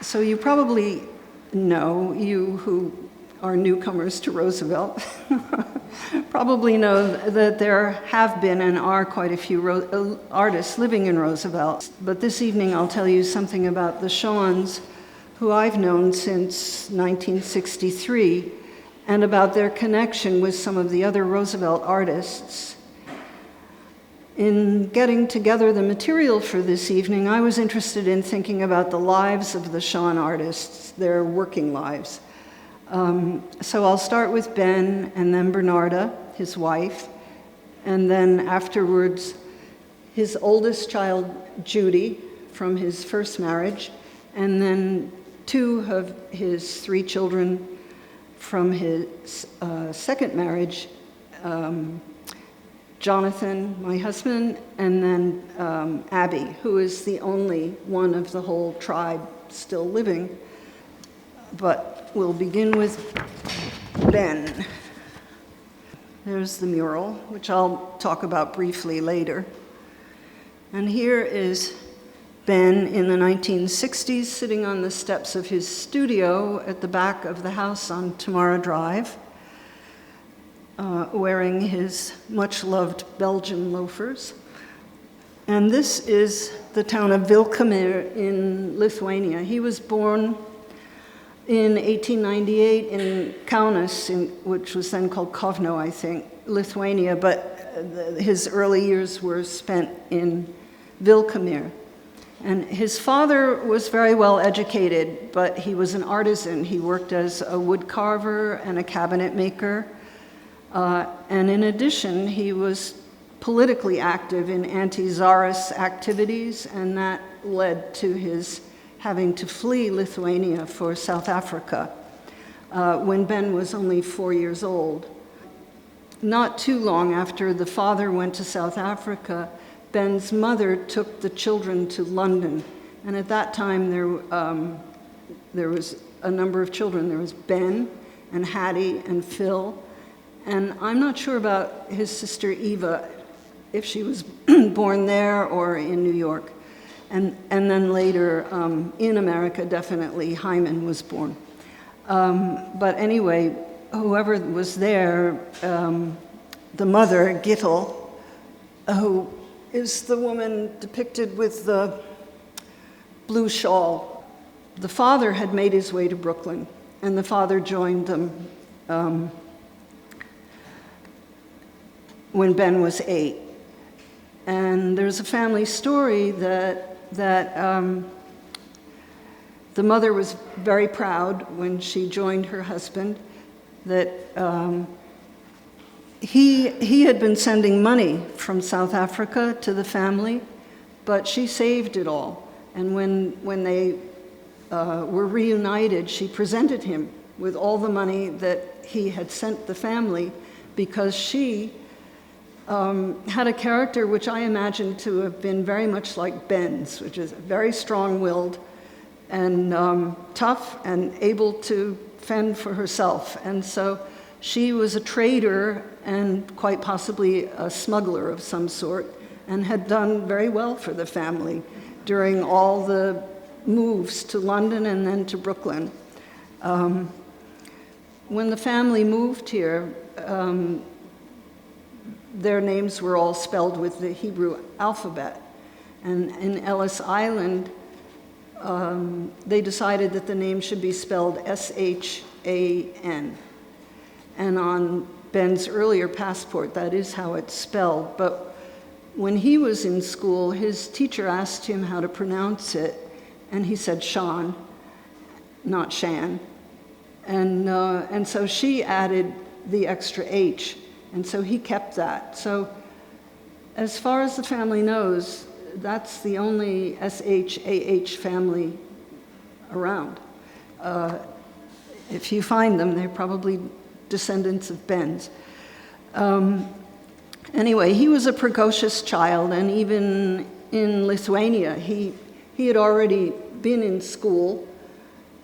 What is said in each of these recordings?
So you probably know, you who are newcomers to Roosevelt, probably know that there have been and are quite a few artists living in Roosevelt. But this evening I'll tell you something about the Shahns, who I've known since 1963, and about their connection with some of the other Roosevelt artists. In getting together the material for this evening, I was interested in thinking about the lives of the Shahn artists, their working lives. So I'll start with Ben, and then Bernarda, his wife, and then afterwards his oldest child, Judy, from his first marriage, and then two of his three children from his second marriage, Jonathan, my husband, and then Abby, who is the only one of the whole tribe still living. But we'll begin with Ben. There's the mural, which I'll talk about briefly later. And here is Ben in the 1960s, sitting on the steps of his studio at the back of the house on Tamara Drive, wearing his much-loved Belgian loafers. And this is the town of Vilkamir in Lithuania. He was born in 1898 in Kaunas, which was then called Kovno, I think, Lithuania, but his early years were spent in Vilkamir. And his father was very well educated, but he was an artisan. He worked as a wood carver and a cabinet maker. And in addition, he was politically active in anti-Tsarist activities, and that led to his having to flee Lithuania for South Africa when Ben was only 4 years old. Not too long after the father went to South Africa, Ben's mother took the children to London. And at that time, there was a number of children. There was Ben and Hattie and Phil. And I'm not sure about his sister Eva, if she was born there or in New York. And then later, in America, definitely, Hyman was born. But anyway, whoever was there, the mother, Gittel, who is the woman depicted with the blue shawl. The father had made his way to Brooklyn, and the father joined them when Ben was 8. And there's a family story that the mother was very proud when she joined her husband, that he had been sending money from South Africa to the family, but she saved it all. And when they were reunited, she presented him with all the money that he had sent the family, because she had a character which I imagine to have been very much like Ben's, which is very strong-willed and tough and able to fend for herself. And so she was a trader and quite possibly a smuggler of some sort, and had done very well for the family during all the moves to London and then to Brooklyn. When the family moved here, their names were all spelled with the Hebrew alphabet. And in Ellis Island, they decided that the name should be spelled S-H-A-N. And on Ben's earlier passport, that is how it's spelled. But when he was in school, his teacher asked him how to pronounce it, and he said Shahn, not Shan. And so she added the extra H. And so he kept that. So as far as the family knows, that's the only S-H-A-H family around. If you find them, they're probably descendants of Ben's. Anyway, he was a precocious child, and even in Lithuania, he had already been in school,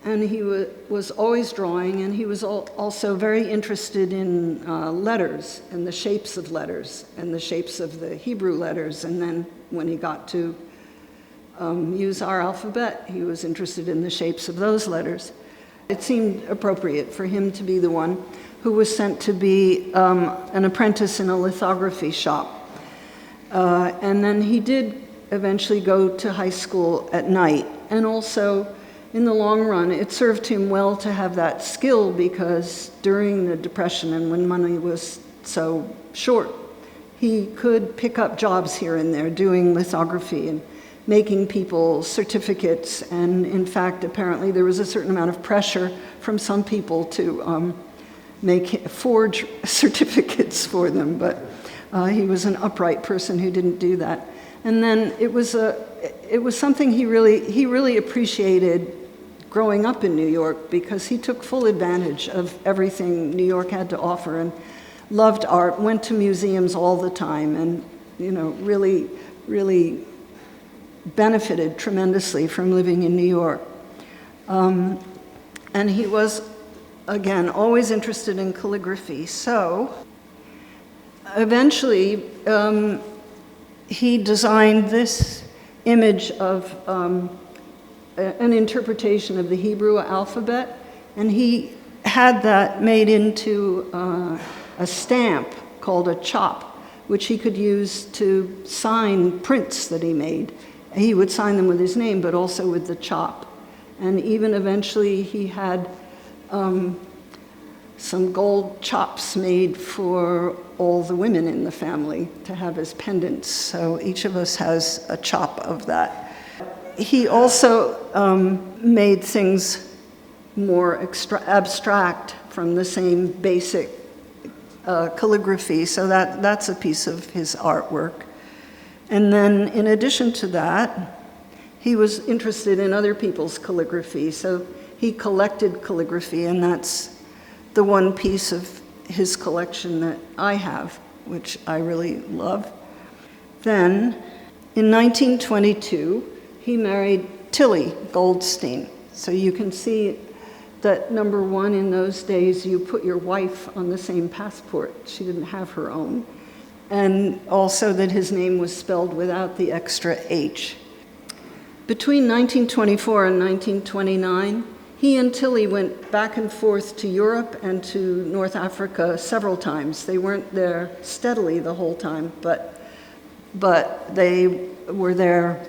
and he was always drawing, and he was also very interested in letters and the shapes of letters and the shapes of the Hebrew letters. And then when he got to use our alphabet. He was interested in the shapes of those letters. It seemed appropriate for him to be the one who was sent to be an apprentice in a lithography shop. And then he did eventually go to high school at night. And also, in the long run, it served him well to have that skill, because during the Depression and when money was so short, he could pick up jobs here and there doing lithography and making people certificates. And in fact, apparently there was a certain amount of pressure from some people to forge certificates for them, but he was an upright person who didn't do that. And then it was something he really appreciated growing up in New York, because he took full advantage of everything New York had to offer and loved art, went to museums all the time, and really benefited tremendously from living in New York. And he was, again, always interested in calligraphy. So eventually, he designed this image of an interpretation of the Hebrew alphabet, and he had that made into a stamp called a chop, which he could use to sign prints that he made. He would sign them with his name, but also with the chop. And even eventually he had some gold chops made for all the women in the family to have as pendants. So each of us has a chop of that. He also made things more abstract from the same basic calligraphy. So that's a piece of his artwork. And then in addition to that, he was interested in other people's calligraphy. So he collected calligraphy, and that's the one piece of his collection that I have, which I really love. Then, in 1922, he married Tilly Goldstein. So you can see that, number one, in those days, you put your wife on the same passport. She didn't have her own. And also that his name was spelled without the extra H. Between 1924 and 1929, he and Tilly went back and forth to Europe and to North Africa several times. They weren't there steadily the whole time, but they were there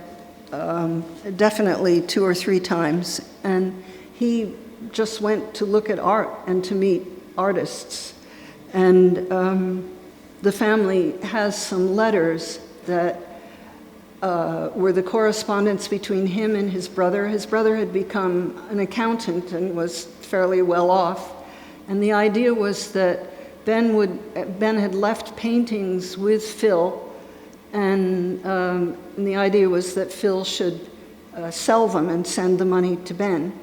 definitely 2 or 3 times. And he just went to look at art and to meet artists. And the family has some letters that were the correspondence between him and his brother. His brother had become an accountant and was fairly well off. And the idea was that Ben had left paintings with Phil, and the idea was that Phil should sell them and send the money to Ben.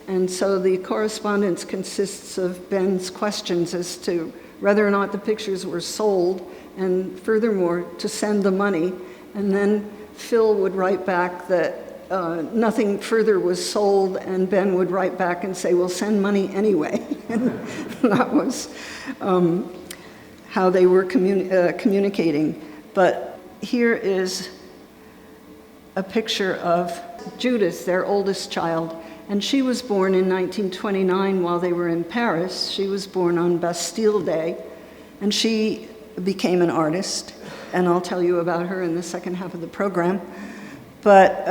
And so the correspondence consists of Ben's questions as to whether or not the pictures were sold, and furthermore, to send the money. And then Phil would write back that nothing further was sold, and Ben would write back and say, "Well, send money anyway." And that was how they were communicating. But here is a picture of Judith, their oldest child, and she was born in 1929 while they were in Paris. She was born on Bastille Day, and she became an artist, and I'll tell you about her in the second half of the program. But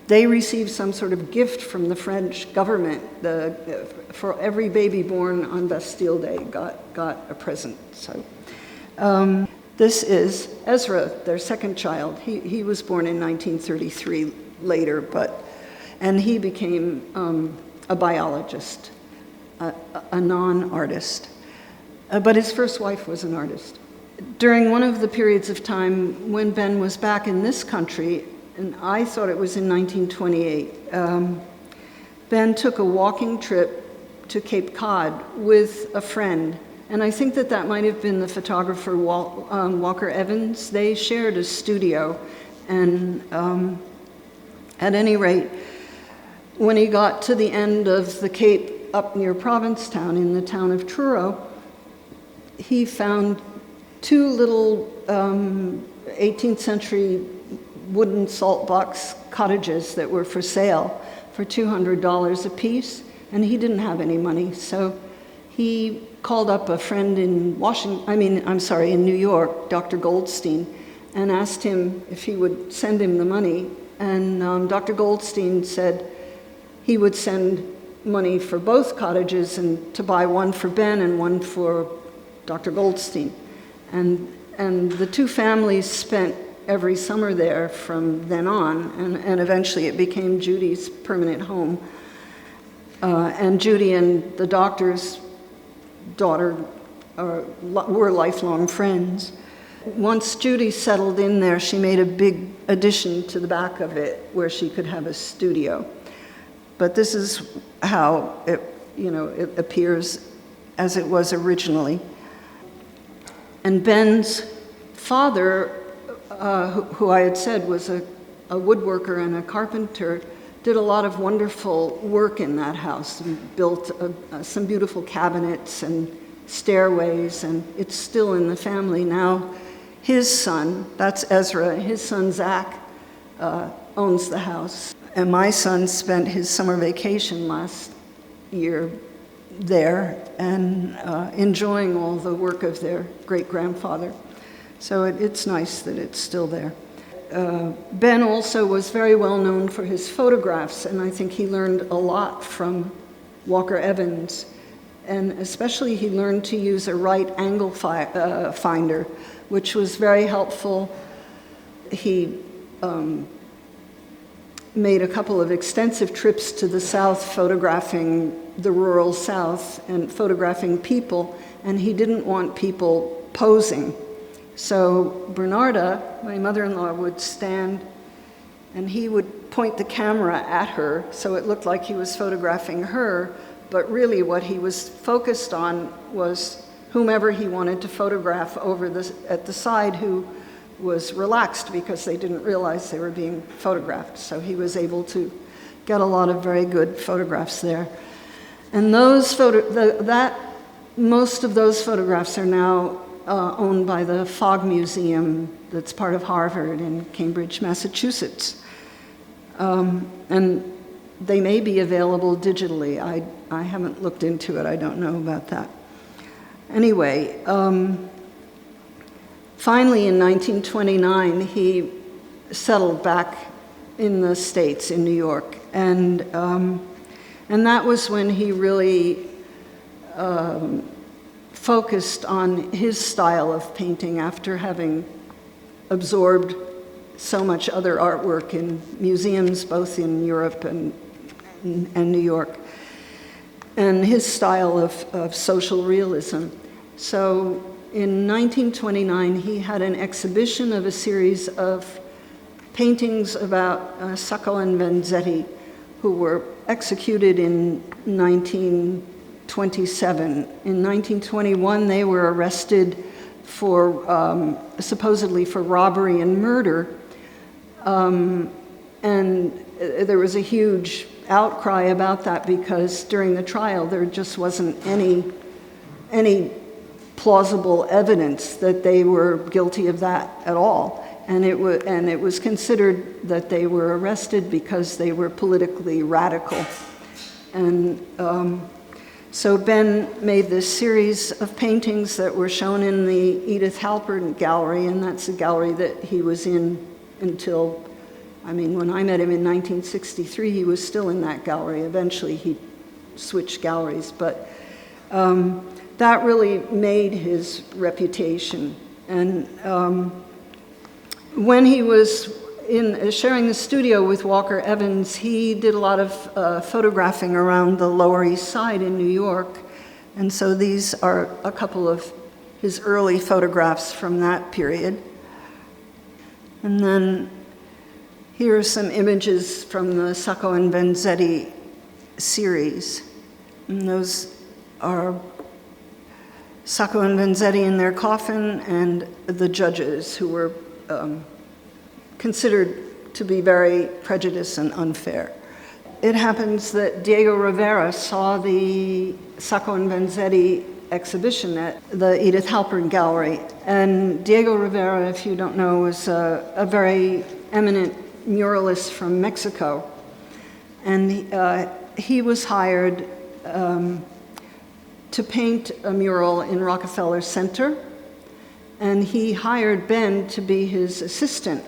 they received some sort of gift from the French government. For every baby born on Bastille Day got a present. So this is Ezra, their second child. He was born in 1933 later, and he became a biologist, a non-artist. But his first wife was an artist. During one of the periods of time when Ben was back in this country, and I thought it was in 1928, Ben took a walking trip to Cape Cod with a friend. And I think that might have been the photographer Walker Evans. They shared a studio. And at any rate, when he got to the end of the Cape up near Provincetown in the town of Truro, he found 2 little 18th century wooden salt box cottages that were for sale for $200 a piece, and he didn't have any money. So he called up a friend in in New York, Dr. Goldstein, and asked him if he would send him the money. And Dr. Goldstein said he would send money for both cottages and to buy one for Ben and one for Dr. Goldstein. And the two families spent every summer there from then on, and eventually it became Judy's permanent home. And Judy and the doctor's daughter were lifelong friends. Once Judy settled in there, she made a big addition to the back of it where she could have a studio. But this is how it appears as it was originally. And Ben's father, who I had said was a woodworker and a carpenter, did a lot of wonderful work in that house and built some beautiful cabinets and stairways, and it's still in the family now. His son, that's Ezra, his son Zach owns the house. And my son spent his summer vacation last year there and enjoying all the work of their great-grandfather. So it's nice that it's still there. Ben also was very well known for his photographs, and I think he learned a lot from Walker Evans. And especially he learned to use a right angle finder, which was very helpful. He made a couple of extensive trips to the South photographing the rural South and photographing people, and he didn't want people posing. So Bernarda, my mother-in-law, would stand and he would point the camera at her so it looked like he was photographing her, but really what he was focused on was whomever he wanted to photograph at the side who was relaxed because they didn't realize they were being photographed. So he was able to get a lot of very good photographs there. And most of those photographs are now owned by the Fogg Museum that's part of Harvard in Cambridge, Massachusetts. And they may be available digitally. I haven't looked into it. I don't know about that. Anyway, finally in 1929, he settled back in the States, in New York. And that was when he really focused on his style of painting after having absorbed so much other artwork in museums, both in Europe and New York, and his style of social realism. So in 1929, he had an exhibition of a series of paintings about Sacco and Vanzetti, who were executed in 1927. In 1921, they were arrested for supposedly for robbery and murder, and there was a huge outcry about that because during the trial there just wasn't any plausible evidence that they were guilty of that at all, and it was considered that they were arrested because they were politically radical. And so Ben made this series of paintings that were shown in the Edith Halpern Gallery, and that's a gallery that he was in until, when I met him in 1963, he was still in that gallery. Eventually he switched galleries, but that really made his reputation. And when he was sharing the studio with Walker Evans, he did a lot of photographing around the Lower East Side in New York. And so these are a couple of his early photographs from that period. And then here are some images from the Sacco and Vanzetti series. And those are Sacco and Vanzetti in their coffin and the judges who were considered to be very prejudiced and unfair. It happens that Diego Rivera saw the Sacco and Vanzetti exhibition at the Edith Halpern Gallery. And Diego Rivera, if you don't know, was a very eminent muralist from Mexico. And he was hired to paint a mural in Rockefeller Center, and he hired Ben to be his assistant.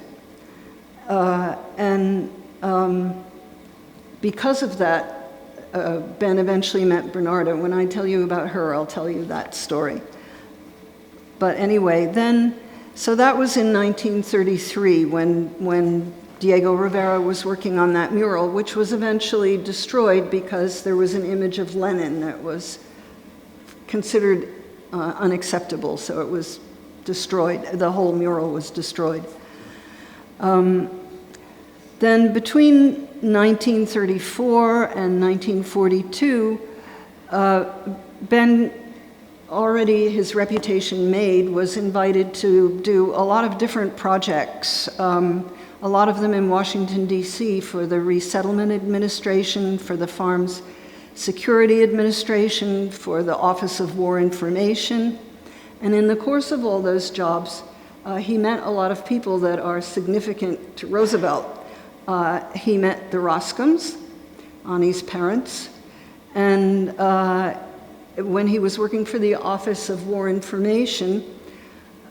Because of that, Ben eventually met Bernarda. When I tell you about her, I'll tell you that story. But anyway, so that was in 1933 when Diego Rivera was working on that mural, which was eventually destroyed because there was an image of Lenin that was considered unacceptable, so it was destroyed. The whole mural was destroyed. Then between 1934 and 1942, Ben, already his reputation made, was invited to do a lot of different projects, a lot of them in Washington, D.C. for the Resettlement Administration, for the Farms Security Administration, for the Office of War Information. And in the course of all those jobs, he met a lot of people that are significant to Roosevelt. He met the Roscoms, Ani's parents, and when he was working for the Office of War Information,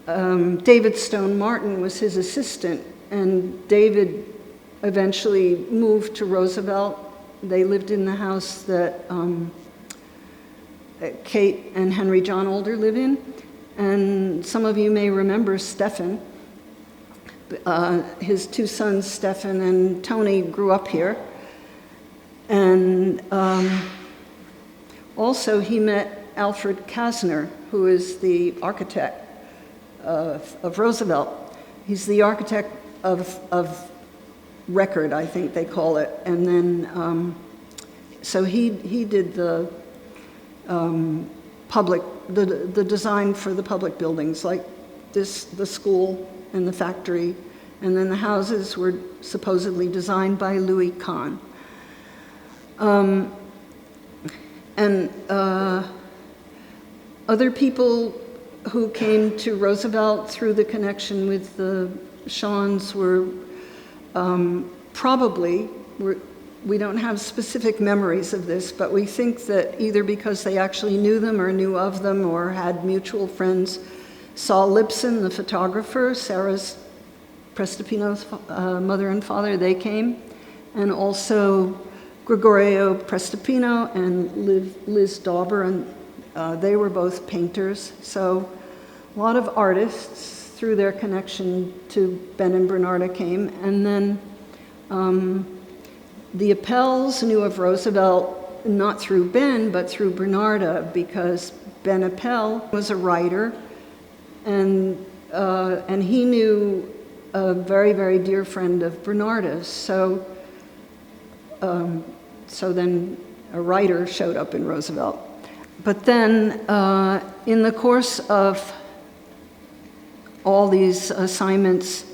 David Stone Martin was his assistant, and David eventually moved to Roosevelt. They lived in the house that Kate and Henry John Older live in, and some of you may remember Stephen. His two sons, Stephen and Tony, grew up here. And also he met Alfred Kasner, who is the architect of Roosevelt. He's the architect of record, I think they call it. And then, so he did the the design for the public buildings, like the school and the factory, and then the houses were supposedly designed by Louis Kahn. Other people who came to Roosevelt through the connection with the Shahns were we don't have specific memories of this, but we think that either because they actually knew them or knew of them or had mutual friends. Saul Lipson, the photographer, Sarah's Prestopino's mother and father, they came. And also Gregorio Prestopino and Liz Dauber, and they were both painters. So a lot of artists, through their connection to Ben and Bernarda, came. And then the Appels knew of Roosevelt not through Ben, but through Bernarda, because Ben Appel was a writer, and he knew a very, very dear friend of Bernarda's. So then a writer showed up in Roosevelt. But then in the course of all these assignments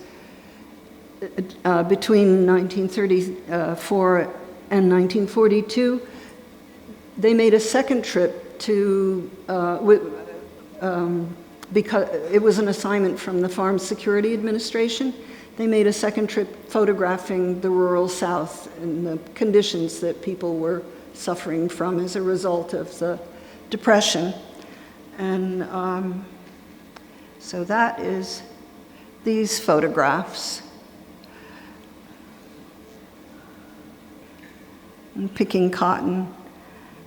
between 1934 and 1942, they made a second trip to, because it was an assignment from the Farm Security Administration. They made a second trip photographing the rural South and the conditions that people were suffering from as a result of the Depression. And so that is these photographs. And picking cotton.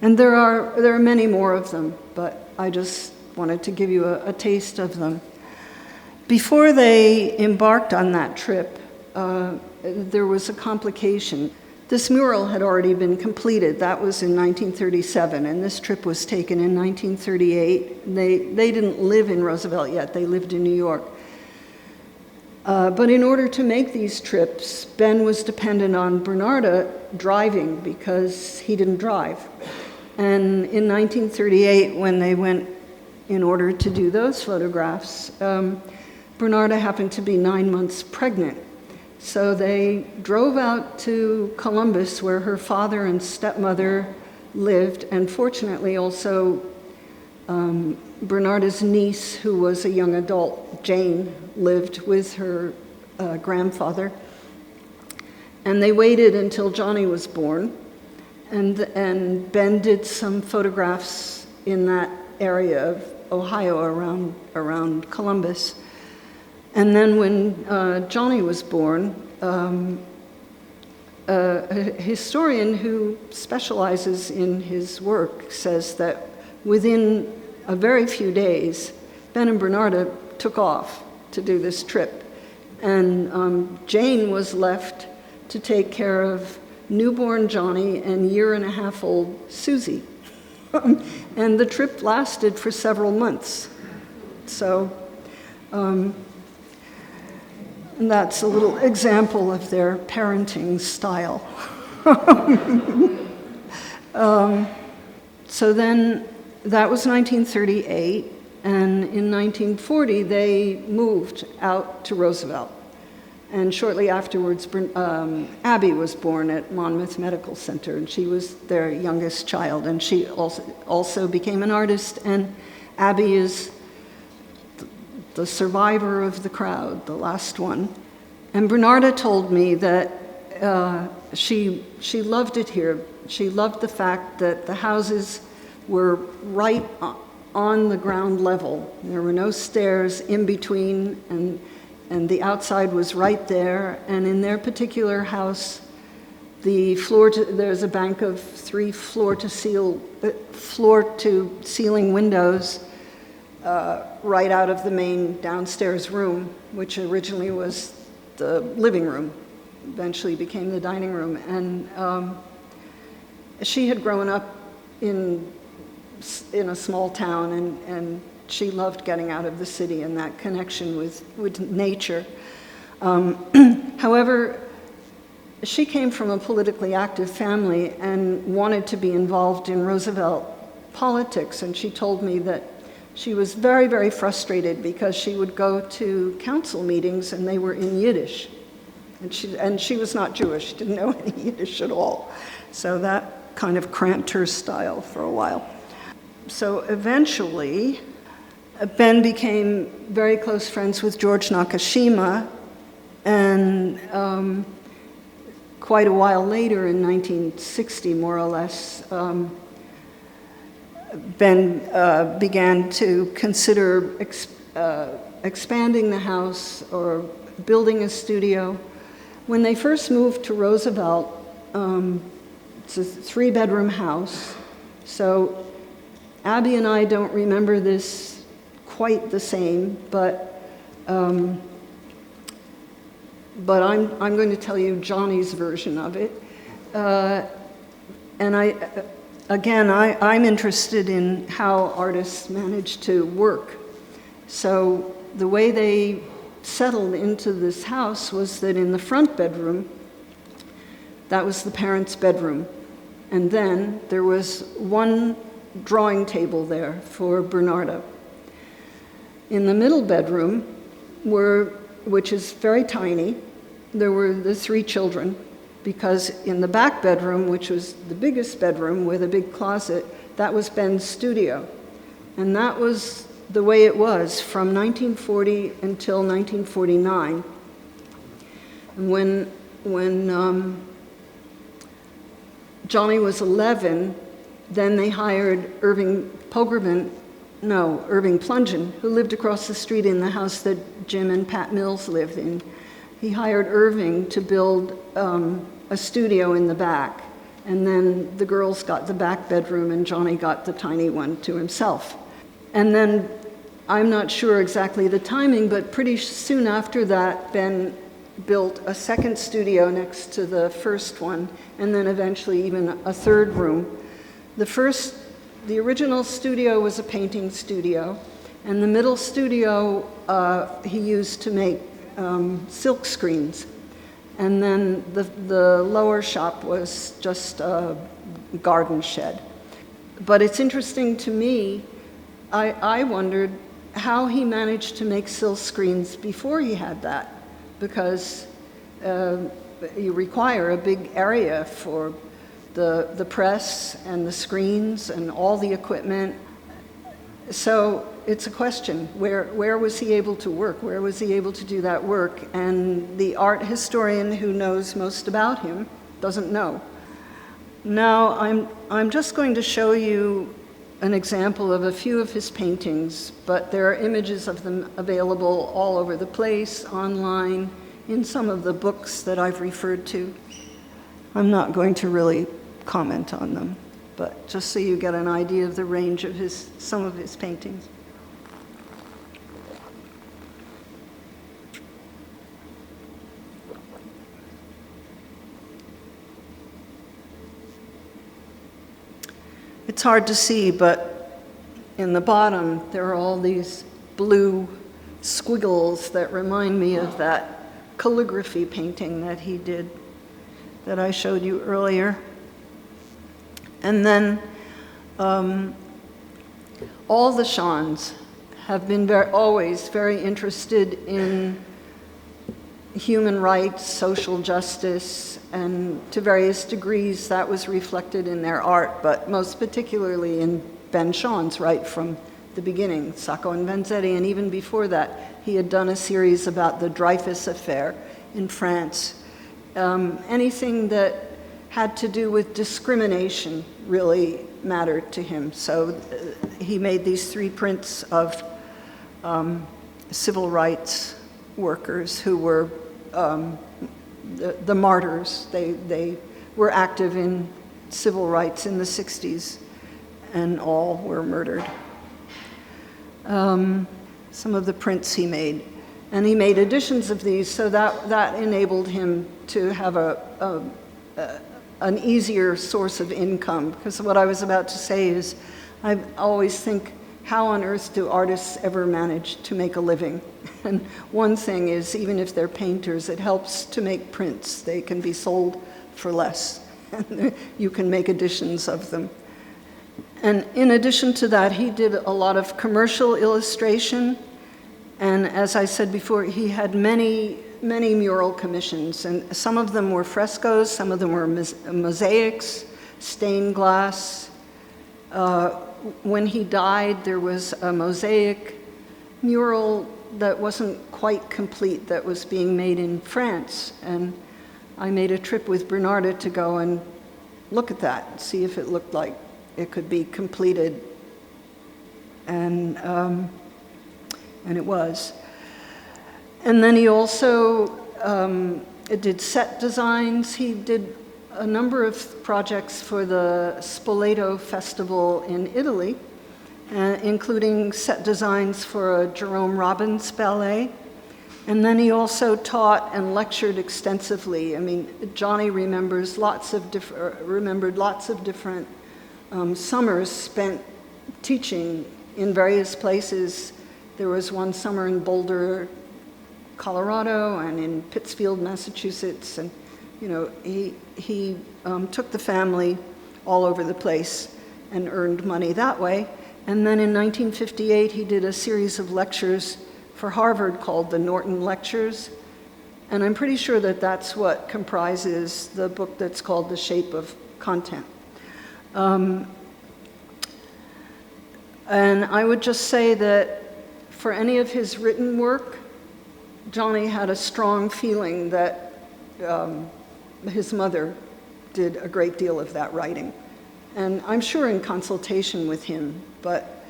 And there are many more of them, but I just wanted to give you a taste of them. Before they embarked on that trip, there was a complication. This mural had already been completed. That was in 1937, and this trip was taken in 1938. They didn't live in Roosevelt yet. They lived in New York. But in order to make these trips, Ben was dependent on Bernarda driving because he didn't drive. And in 1938, when they went in order to do those photographs, Bernarda happened to be 9 months pregnant. So they drove out to Columbus, where her father and stepmother lived, and fortunately also Bernarda's niece, who was a young adult, Jane, lived with her grandfather. And they waited until Johnny was born, and Ben did some photographs in that area of Ohio around Columbus. And then when Johnny was born, a historian who specializes in his work says that within a very few days, Ben and Bernarda took off to do this trip. And Jane was left to take care of newborn Johnny and year-and-a-half-old Susie. And the trip lasted for several months. So that's a little example of their parenting style. So then that was 1938, and in 1940 they moved out to Roosevelt. And shortly afterwards, Abby was born at Monmouth Medical Center, and she was their youngest child, and she also became an artist, and Abby is the survivor of the crowd, the last one. And Bernarda told me that she loved it here. She loved the fact that the houses were right on the ground level. There were no stairs in between, and the outside was right there. And in their particular house, there's a bank of 3 floor-to-ceiling windows right out of the main downstairs room, which originally was the living room, eventually became the dining room. And she had grown up in a small town, and she loved getting out of the city and that connection with nature. However, she came from a politically active family and wanted to be involved in Roosevelt politics, and she told me that she was very, very frustrated because she would go to council meetings and they were in Yiddish. And she was not Jewish, she didn't know any Yiddish at all. So that kind of cramped her style for a while. So eventually, Ben became very close friends with George Nakashima, and quite a while later, in 1960 more or less, Ben began to consider expanding the house or building a studio. When they first moved to Roosevelt, it's a 3-bedroom house, so Abby and I don't remember this quite the same, but I'm going to tell you Johnny's version of it. And I'm interested in how artists manage to work. So the way they settled into this house was that in the front bedroom, that was the parents' bedroom. And then there was one drawing table there for Bernarda. In the middle bedroom, which is very tiny, there were the 3 children, because in the back bedroom, which was the biggest bedroom with a big closet, that was Ben's studio. And that was the way it was from 1940 until 1949. And when Johnny was 11, then they hired Irving Plungen, who lived across the street in the house that Jim and Pat Mills lived in. He hired Irving to build a studio in the back, and then the girls got the back bedroom and Johnny got the tiny one to himself. And then, I'm not sure exactly the timing, but pretty soon after that, Ben built a second studio next to the first one, and then eventually even a third room. The original studio was a painting studio, and the middle studio he used to make silk screens. And then the lower shop was just a garden shed. But it's interesting to me, I wondered how he managed to make silk screens before he had that, because you require a big area for the press and the screens and all the equipment. So it's a question. Where was he able to work? Where was he able to do that work? And the art historian who knows most about him doesn't know. Now, I'm just going to show you an example of a few of his paintings, but there are images of them available all over the place, online, in some of the books that I've referred to. I'm not going to really comment on them, but just so you get an idea of the range of some of his paintings. It's hard to see, but in the bottom, there are all these blue squiggles that remind me of that calligraphy painting that he did that I showed you earlier. And then all the Shahns have been always very interested in human rights, social justice, and to various degrees that was reflected in their art, but most particularly in Ben Shahn's right from the beginning, Sacco and Vanzetti, and even before that, he had done a series about the Dreyfus affair in France. Anything that had to do with discrimination really mattered to him. So he made these 3 prints of civil rights workers who were the martyrs. They were active in civil rights in the 60s, and all were murdered. Some of the prints he made. And he made editions of these, so that enabled him to have an easier source of income. Because what I was about to say is, I always think, how on earth do artists ever manage to make a living? And one thing is, even if they're painters, it helps to make prints. They can be sold for less, and you can make editions of them. And in addition to that, he did a lot of commercial illustration. And as I said before, he had many mural commissions, and some of them were frescoes, some of them were mosaics, stained glass. When he died, there was a mosaic mural that wasn't quite complete that was being made in France, and I made a trip with Bernarda to go and look at that, see if it looked like it could be completed, and it was. And then he also did set designs. He did a number of projects for the Spoleto Festival in Italy, including set designs for a Jerome Robbins ballet. And then he also taught and lectured extensively. I mean, Johnny remembered lots of different summers spent teaching in various places. There was one summer in Boulder, Colorado, and in Pittsfield, Massachusetts, and he took the family all over the place and earned money that way. And then in 1958, he did a series of lectures for Harvard called the Norton Lectures, and I'm pretty sure that that's what comprises the book that's called The Shape of Content. And I would just say that for any of his written work, Johnny had a strong feeling that his mother did a great deal of that writing. And I'm sure in consultation with him, but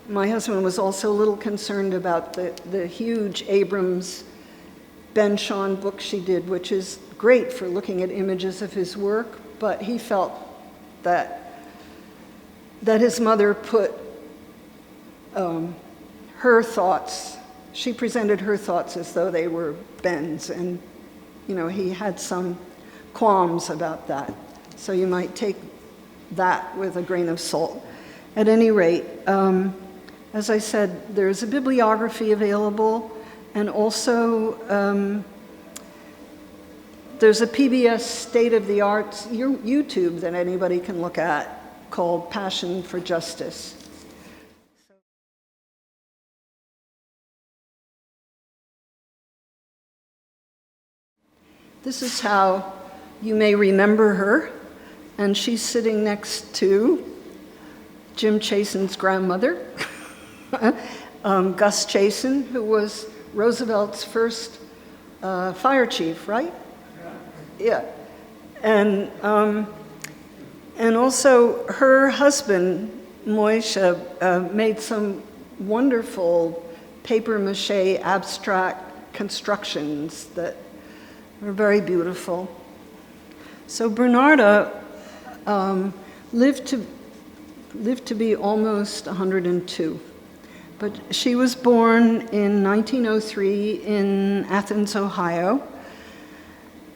my husband was also a little concerned about the huge Abrams Ben Shahn book she did, which is great for looking at images of his work, but he felt that his mother put her thoughts, she presented her thoughts as though they were Ben's, and he had some qualms about that. So you might take that with a grain of salt. At any rate, as I said, there's a bibliography available, and also there's a PBS state-of-the-art YouTube that anybody can look at called Passion for Justice. This is how you may remember her, and she's sitting next to Jim Chasen's grandmother, Gus Chasen, who was Roosevelt's first fire chief, right? Yeah. And also her husband, Moishe, made some wonderful papier-mâché abstract constructions that were very beautiful. So Bernarda lived to be almost 102. But she was born in 1903 in Athens, Ohio.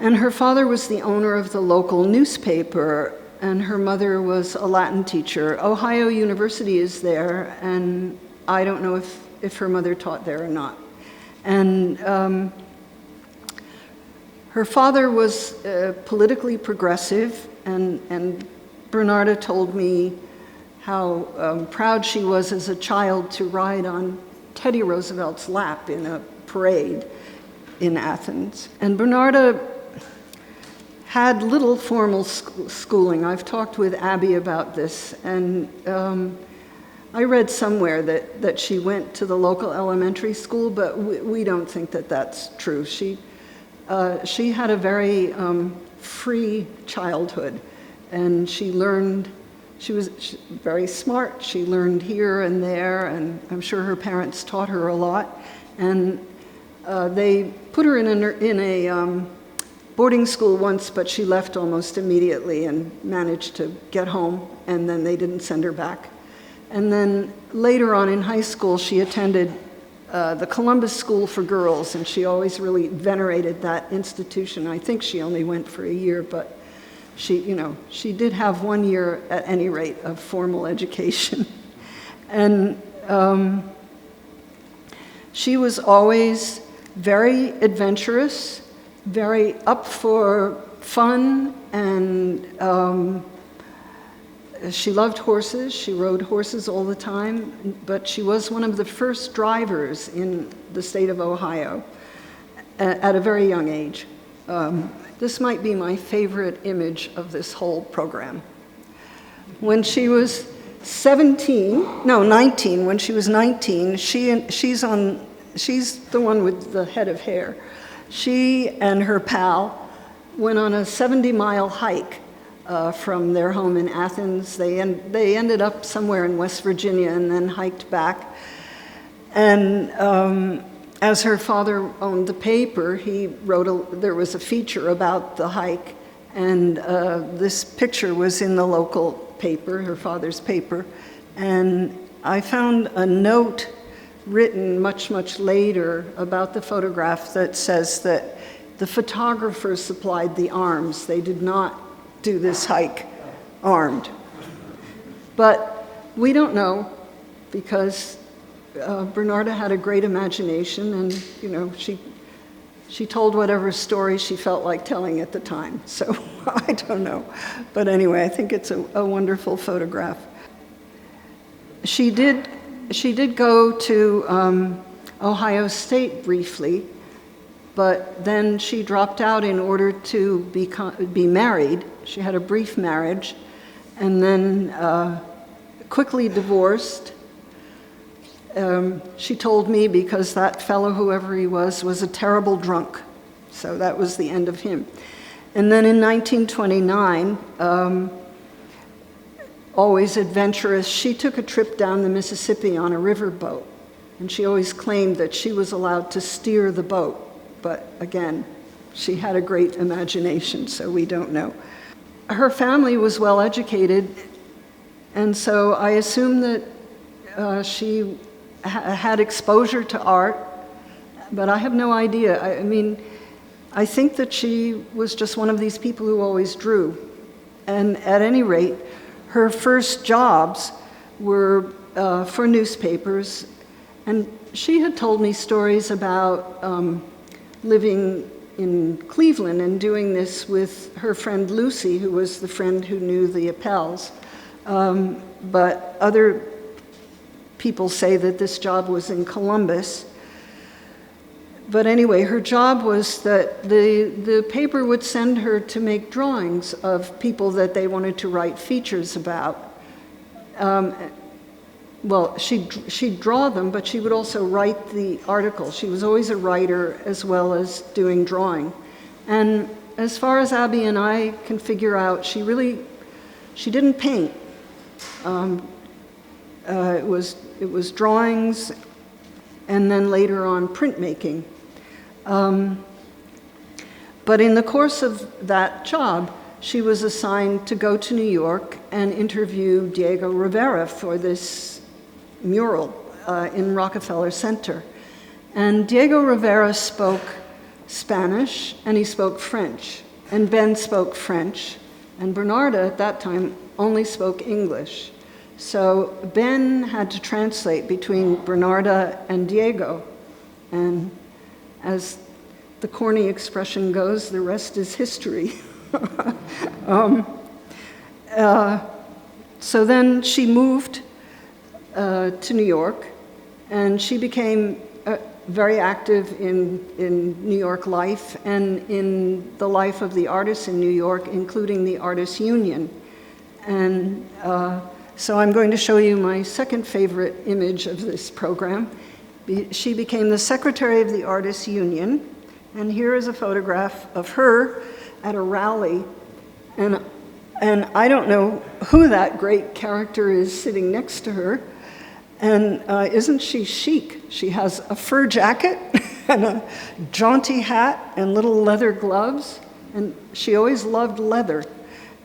And her father was the owner of the local newspaper, and her mother was a Latin teacher. Ohio University is there, and I don't know if her mother taught there or not. And her father was politically progressive, and Bernarda told me how proud she was as a child to ride on Teddy Roosevelt's lap in a parade in Athens. And Bernarda had little formal schooling. I've talked with Abby about this, and I read somewhere that she went to the local elementary school, but we don't think that that's true. She had a very free childhood, and she was very smart. She learned here and there, and I'm sure her parents taught her a lot. And they put her in a boarding school once, but she left almost immediately and managed to get home, and then they didn't send her back. And then later on in high school, she attended the Columbus School for Girls, and she always really venerated that institution. I think she only went for a year, but she did have 1 year at any rate of formal education. And she was always very adventurous, very up for fun, and she loved horses. She rode horses all the time, but she was one of the first drivers in the state of Ohio at a very young age. This might be my favorite image of this whole program. When she was 19, when she was 19, she's the one with the head of hair. She and her pal went on a 70-mile hike from their home in Athens. They ended up somewhere in West Virginia and then hiked back. And as her father owned the paper, there was a feature about the hike, and this picture was in the local paper, her father's paper. And I found a note written much, much later about the photograph that says that the photographers supplied the arms. They did not do this hike armed. But we don't know, because Bernarda had a great imagination, and she told whatever story she felt like telling at the time. So I don't know. But anyway, I think it's a wonderful photograph. She did go to Ohio State briefly, but then she dropped out in order to be married. She had a brief marriage, and then quickly divorced. She told me because that fellow, whoever he was a terrible drunk. So that was the end of him. And then in 1929, always adventurous, she took a trip down the Mississippi on a riverboat. And she always claimed that she was allowed to steer the boat. But again, she had a great imagination, so we don't know. Her family was well educated, and so I assume that she had exposure to art, but I have no idea. I mean, I think that she was just one of these people who always drew. And at any rate, her first jobs were for newspapers, and she had told me stories about living in Cleveland and doing this with her friend Lucy, who was the friend who knew the Appels. But other people say that this job was in Columbus. But anyway, her job was that the paper would send her to make drawings of people that they wanted to write features about. well, she'd draw them, but she would also write the articles. She was always a writer as well as doing drawing. And as far as Abby and I can figure out, she didn't paint. It was drawings, and then later on printmaking. But in the course of that job, she was assigned to go to New York and interview Diego Rivera for this mural in Rockefeller Center. And Diego Rivera spoke Spanish and he spoke French, and Ben spoke French, and Bernarda at that time only spoke English. So Ben had to translate between Bernarda and Diego, and as the corny expression goes, the rest is history. So then she moved to New York, and she became very active in New York life and in the life of the artists in New York, including the Artists Union. And so I'm going to show you my second favorite image of this program. She became the secretary of the Artists Union, and here is a photograph of her at a rally. And I don't know who that great character is sitting next to her. And isn't she chic? She has a fur jacket and a jaunty hat and little leather gloves. And she always loved leather.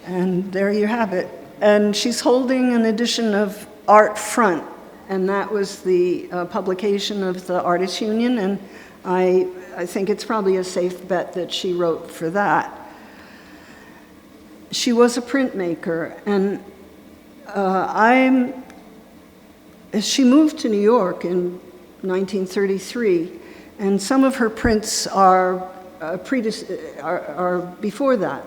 And there you have it. And she's holding an edition of Art Front. And that was the publication of the Artists Union. And I think it's probably a safe bet that she wrote for that. She was a printmaker. And she moved to New York in 1933, and some of her prints are before that.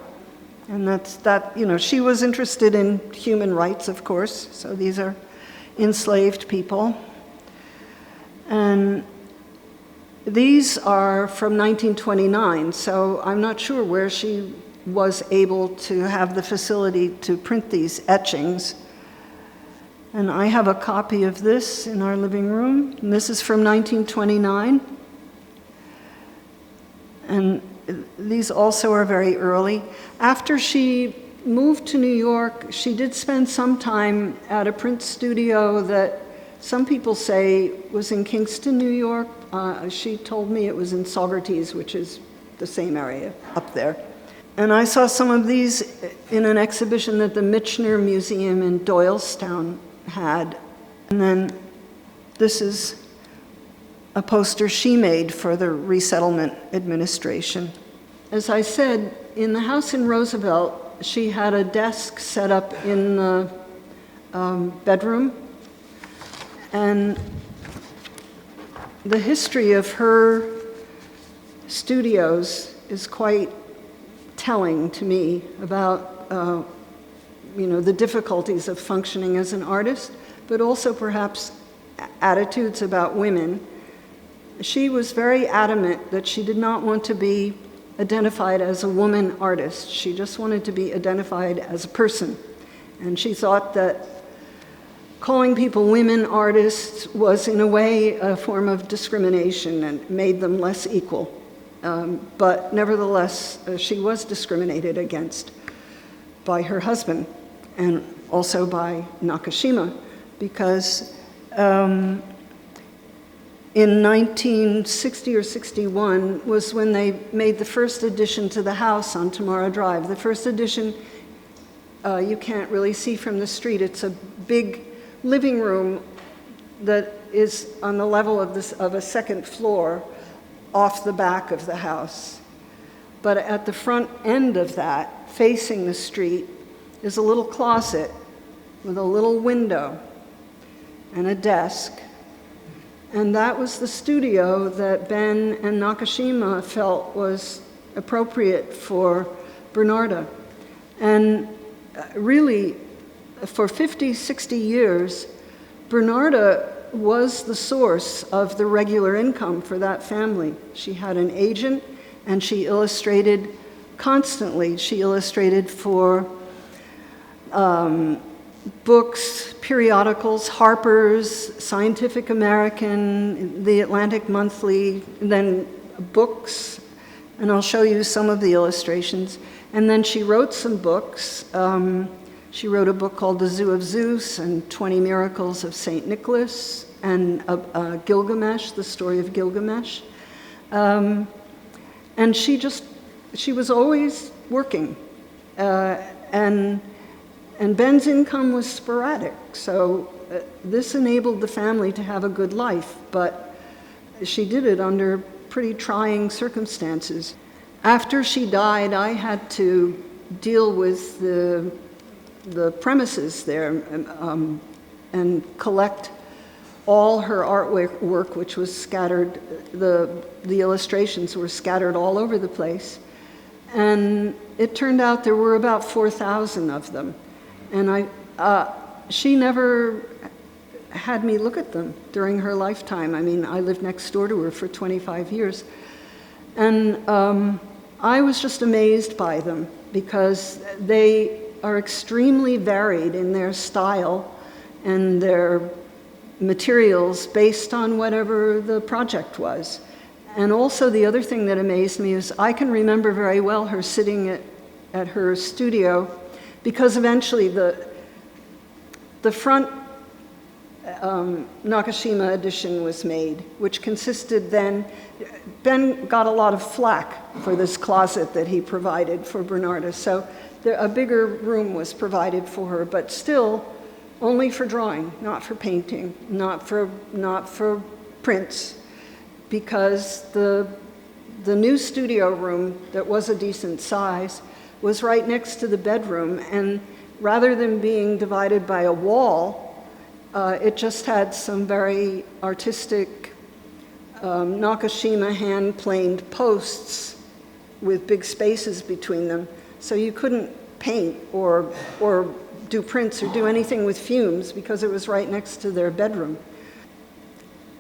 And that's that, you know, she was interested in human rights, of course, so these are enslaved people. And these are from 1929, so I'm not sure where she was able to have the facility to print these etchings. And I have a copy of this in our living room. And this is from 1929. And these also are very early. After she moved to New York, she did spend some time at a print studio that some people say was in Kingston, New York. She told me it was in Saugerties, which is the same area up there. And I saw some of these in an exhibition that the Michener Museum in Doylestown had. And then this is a poster she made for the Resettlement Administration. As I said, in the house in Roosevelt, she had a desk set up in the bedroom. And the history of her studios is quite telling to me about the difficulties of functioning as an artist, but also perhaps attitudes about women. She was very adamant that she did not want to be identified as a woman artist. She just wanted to be identified as a person. And she thought that calling people women artists was in a way a form of discrimination and made them less equal. But nevertheless, she was discriminated against by her husband and also by Nakashima, because in 1960 or 61 was when they made the first addition to the house on Tomorrow Drive. The first addition you can't really see from the street. It's a big living room that is on the level of a second floor off the back of the house. But at the front end of that, facing the street, is a little closet with a little window and a desk. And that was the studio that Ben and Nakashima felt was appropriate for Bernarda. And really, for 50, 60 years, Bernarda was the source of the regular income for that family. She had an agent, and she illustrated constantly. She illustrated for books, periodicals, Harper's, Scientific American, The Atlantic Monthly, and then books, and I'll show you some of the illustrations. And then she wrote some books. She wrote a book called The Zoo of Zeus and 20 Miracles of St. Nicholas, and Gilgamesh, the story of Gilgamesh. And she was always working. And Ben's income was sporadic, so this enabled the family to have a good life, but she did it under pretty trying circumstances. After she died, I had to deal with the premises there and collect all her artwork, which was scattered. The illustrations were scattered all over the place. And it turned out there were about 4,000 of them. And she never had me look at them during her lifetime. I mean, I lived next door to her for 25 years. And I was just amazed by them because they are extremely varied in their style and their materials based on whatever the project was. And also the other thing that amazed me is I can remember very well her sitting at her studio, because eventually the front Nakashima edition was made, which consisted then, Ben got a lot of flack for this closet that he provided for Bernarda, so a bigger room was provided for her, but still only for drawing, not for painting, not for prints, because the new studio room that was a decent size was right next to the bedroom, and rather than being divided by a wall, it just had some very artistic Nakashima hand-planed posts with big spaces between them, so you couldn't paint or do prints or do anything with fumes because it was right next to their bedroom.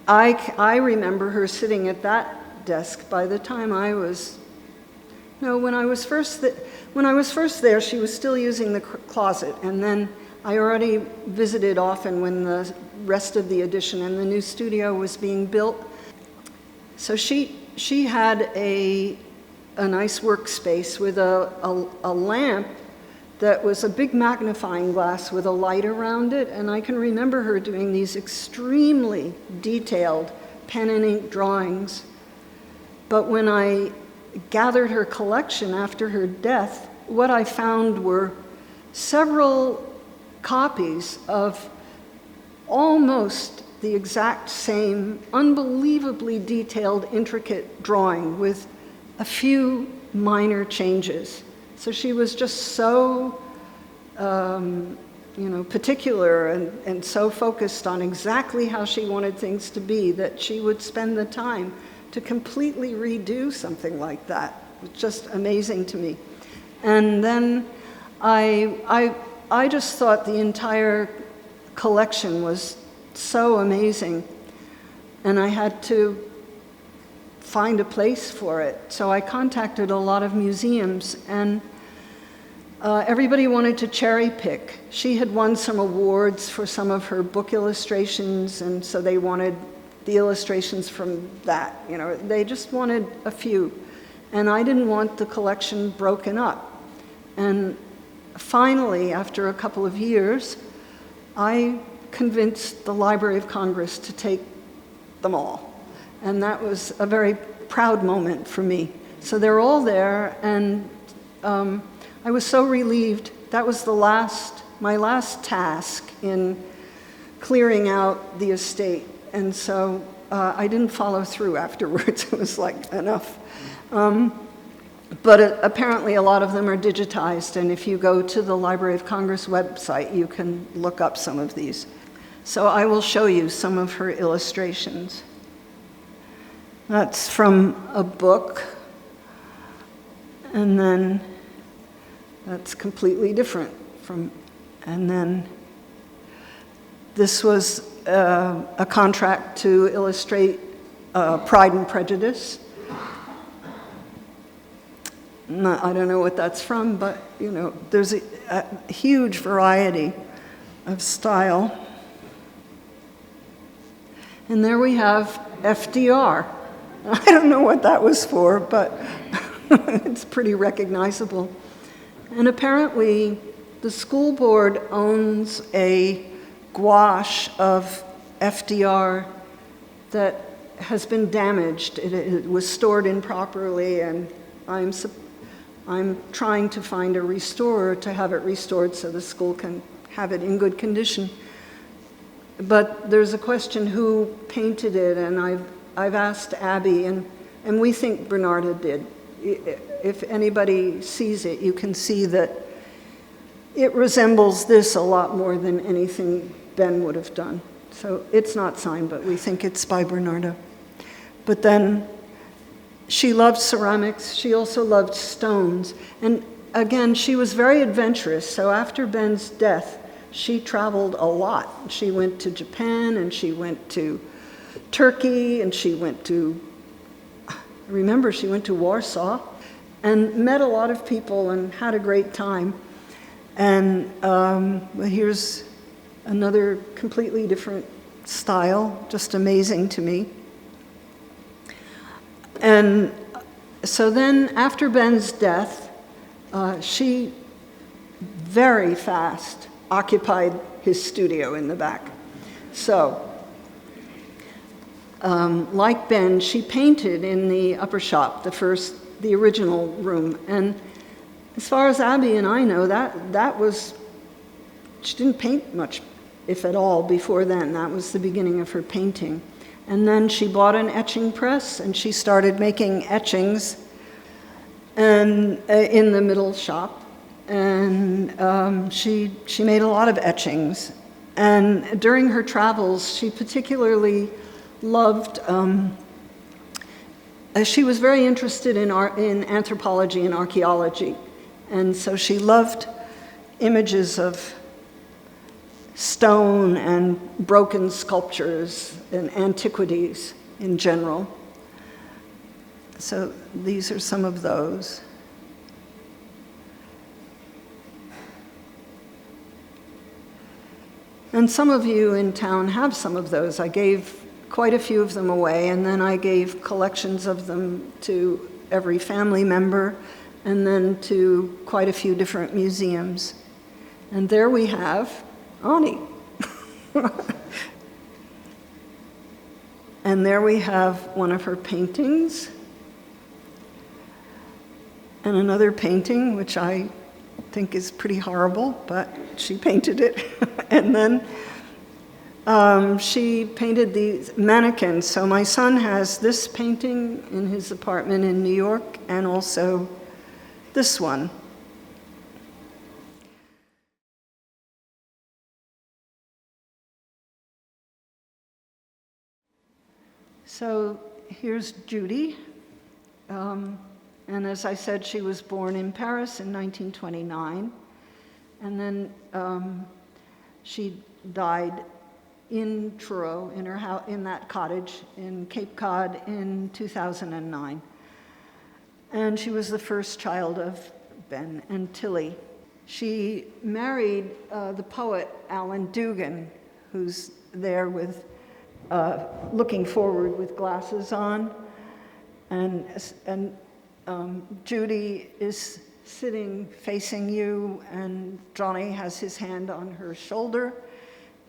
I remember her sitting at that desk by the time I was, no, when I was first there, she was still using the closet, and then I already visited often when the rest of the edition and the new studio was being built. So she had a nice workspace with a lamp that was a big magnifying glass with a light around it, and I can remember her doing these extremely detailed pen and ink drawings. But when I gathered her collection after her death, what I found were several copies of almost the exact same unbelievably detailed, intricate drawing with a few minor changes. So she was just so, particular and so focused on exactly how she wanted things to be that she would spend the time to completely redo something like that. It's just amazing to me. And then I just thought the entire collection was so amazing, and I had to find a place for it. So I contacted a lot of museums, and everybody wanted to cherry pick. She had won some awards for some of her book illustrations, and so they wanted the illustrations from that. They just wanted a few. And I didn't want the collection broken up. And finally, after a couple of years, I convinced the Library of Congress to take them all. And that was a very proud moment for me. So they're all there, and I was so relieved. That was my last task in clearing out the estate. And so I didn't follow through afterwards. It was like, enough. But apparently a lot of them are digitized, and if you go to the Library of Congress website, you can look up some of these. So I will show you some of her illustrations. That's from a book, and then that's completely different and then this was a contract to illustrate Pride and Prejudice. I don't know what that's from, but there's a huge variety of style. And there we have FDR. I don't know what that was for, but it's pretty recognizable. And apparently, the school board owns a gouache of FDR that has been damaged. It was stored improperly, and I'm trying to find a restorer to have it restored so the school can have it in good condition. But there's a question who painted it, and I've asked Abby, and we think Bernarda did. If anybody sees it, you can see that it resembles this a lot more than anything Ben would have done. So it's not signed, but we think it's by Bernarda. But then she loved ceramics. She also loved stones. And again, she was very adventurous. So after Ben's death, she traveled a lot. She went to Japan, and she went to Turkey, and she went to Warsaw, and met a lot of people and had a great time. And here's another completely different style, just amazing to me. And so then after Ben's death, she very fast occupied his studio in the back. So, like Ben, she painted in the upper shop, the original room. And as far as Abby and I know, she didn't paint much, if at all, before then. That was the beginning of her painting. And then she bought an etching press, and she started making etchings and in the middle shop. And she made a lot of etchings. And during her travels, she particularly loved, she was very interested in anthropology and archaeology. And so she loved images of stone and broken sculptures and antiquities in general. So these are some of those. And some of you in town have some of those. I gave quite a few of them away, and then I gave collections of them to every family member, and then to quite a few different museums. And there we have Ani. And there we have one of her paintings, and another painting, which I think is pretty horrible, but she painted it. And then she painted these mannequins. So my son has this painting in his apartment in New York, and also this one. So here's Judy. And as I said, she was born in Paris in 1929. And then she died in Truro, in her house, in that cottage in Cape Cod in 2009. And she was the first child of Ben and Tilly. She married the poet Alan Dugan, who's there with looking forward with glasses on. And Judy is sitting facing you, and Johnny has his hand on her shoulder.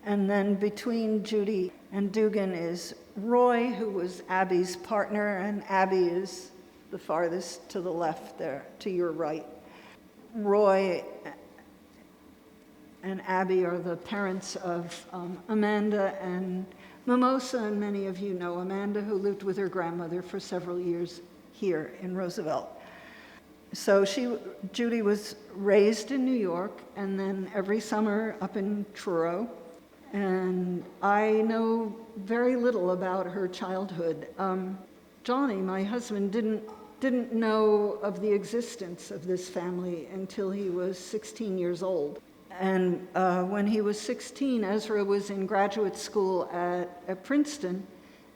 And then between Judy and Dugan is Roy, who was Abby's partner, and Abby is the farthest to the left there, to your right. Roy and Abby are the parents of Amanda and Mimosa, and many of you know Amanda, who lived with her grandmother for several years here in Roosevelt. So Judy was raised in New York, and then every summer up in Truro. And I know very little about her childhood. Johnny, my husband, didn't know of the existence of this family until he was 16 years old. And when he was 16, Ezra was in graduate school at Princeton,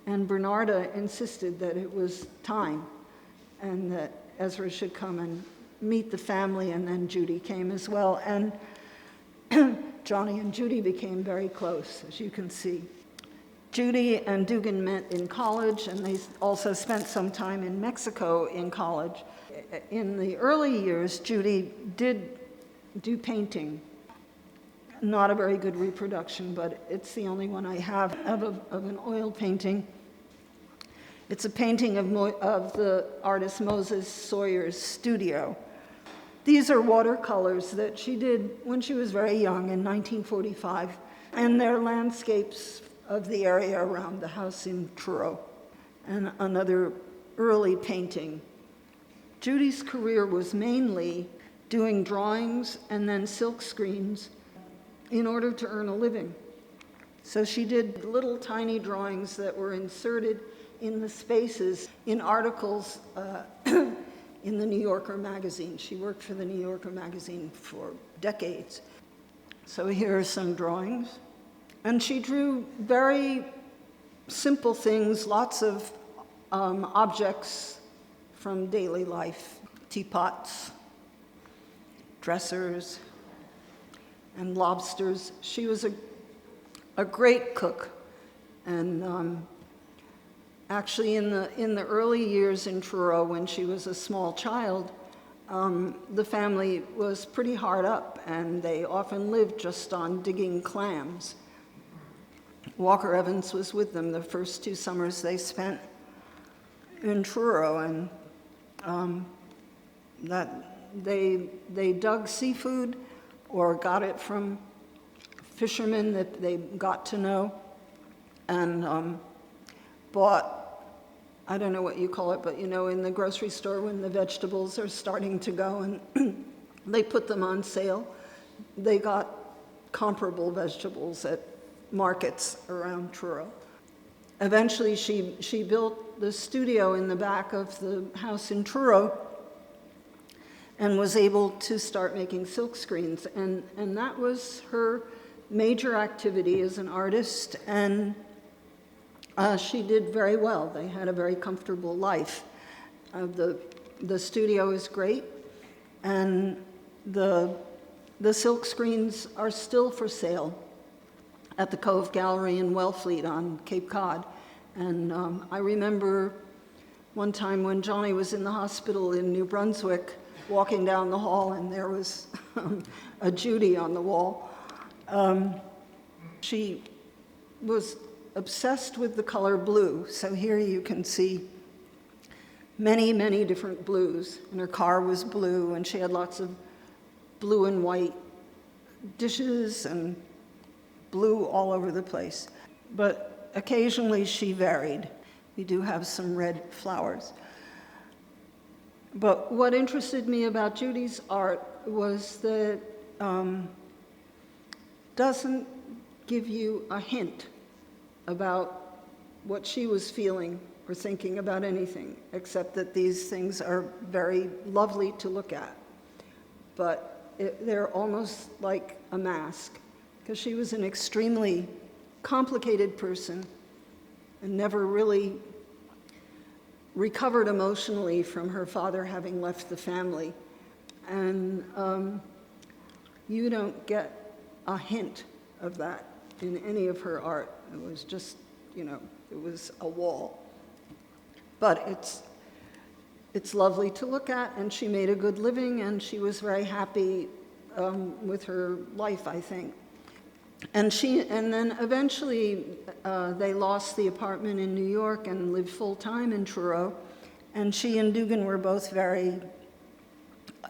and Bernarda insisted that it was time and that Ezra should come and meet the family, and then Judy came as well. And Johnny and Judy became very close, as you can see. Judy and Dugan met in college, and they also spent some time in Mexico in college. In the early years, Judy did do painting. Not a very good reproduction, but it's the only one I have of an oil painting. It's a painting of the artist Moses Sawyer's studio. These are watercolors that she did when she was very young in 1945, and they're landscapes of the area around the house in Truro. And another early painting. Judy's career was mainly doing drawings and then silk screens in order to earn a living. So she did little tiny drawings that were inserted in the spaces in articles in the New Yorker magazine. She worked for the New Yorker magazine for decades. So here are some drawings. And she drew very simple things, lots of objects from daily life, teapots, dressers, and lobsters. She was a great cook. And actually in the early years in Truro, when she was a small child, the family was pretty hard up, and they often lived just on digging clams. Walker Evans was with them the first 2 summers they spent in Truro, and that they dug seafood or got it from fishermen that they got to know, and bought, I don't know what you call it, but you know, in the grocery store when the vegetables are starting to go and they put them on sale, they got comparable vegetables at markets around Truro. Eventually, she built the studio in the back of the house in Truro and was able to start making silk screens. And that was her major activity as an artist, and she did very well. They had a very comfortable life. The studio is great, and the silk screens are still for sale at the Cove Gallery in Wellfleet on Cape Cod. And I remember one time when Johnny was in the hospital in New Brunswick, walking down the hall, and there was a Judy on the wall. She was obsessed with the color blue. So here you can see many, many different blues. And her car was blue, and she had lots of blue and white dishes and blue all over the place. But occasionally she varied. We do have some red flowers. But what interested me about Judy's art was that doesn't give you a hint about what she was feeling or thinking about anything, except that these things are very lovely to look at. But they're almost like a mask, because she was an extremely complicated person and never really recovered emotionally from her father having left the family. And you don't get a hint of that in any of her art. It was just, it was a wall. But it's lovely to look at, and she made a good living, and she was very happy with her life, I think. And then eventually they lost the apartment in New York and lived full-time in Truro, and she and Dugan were both very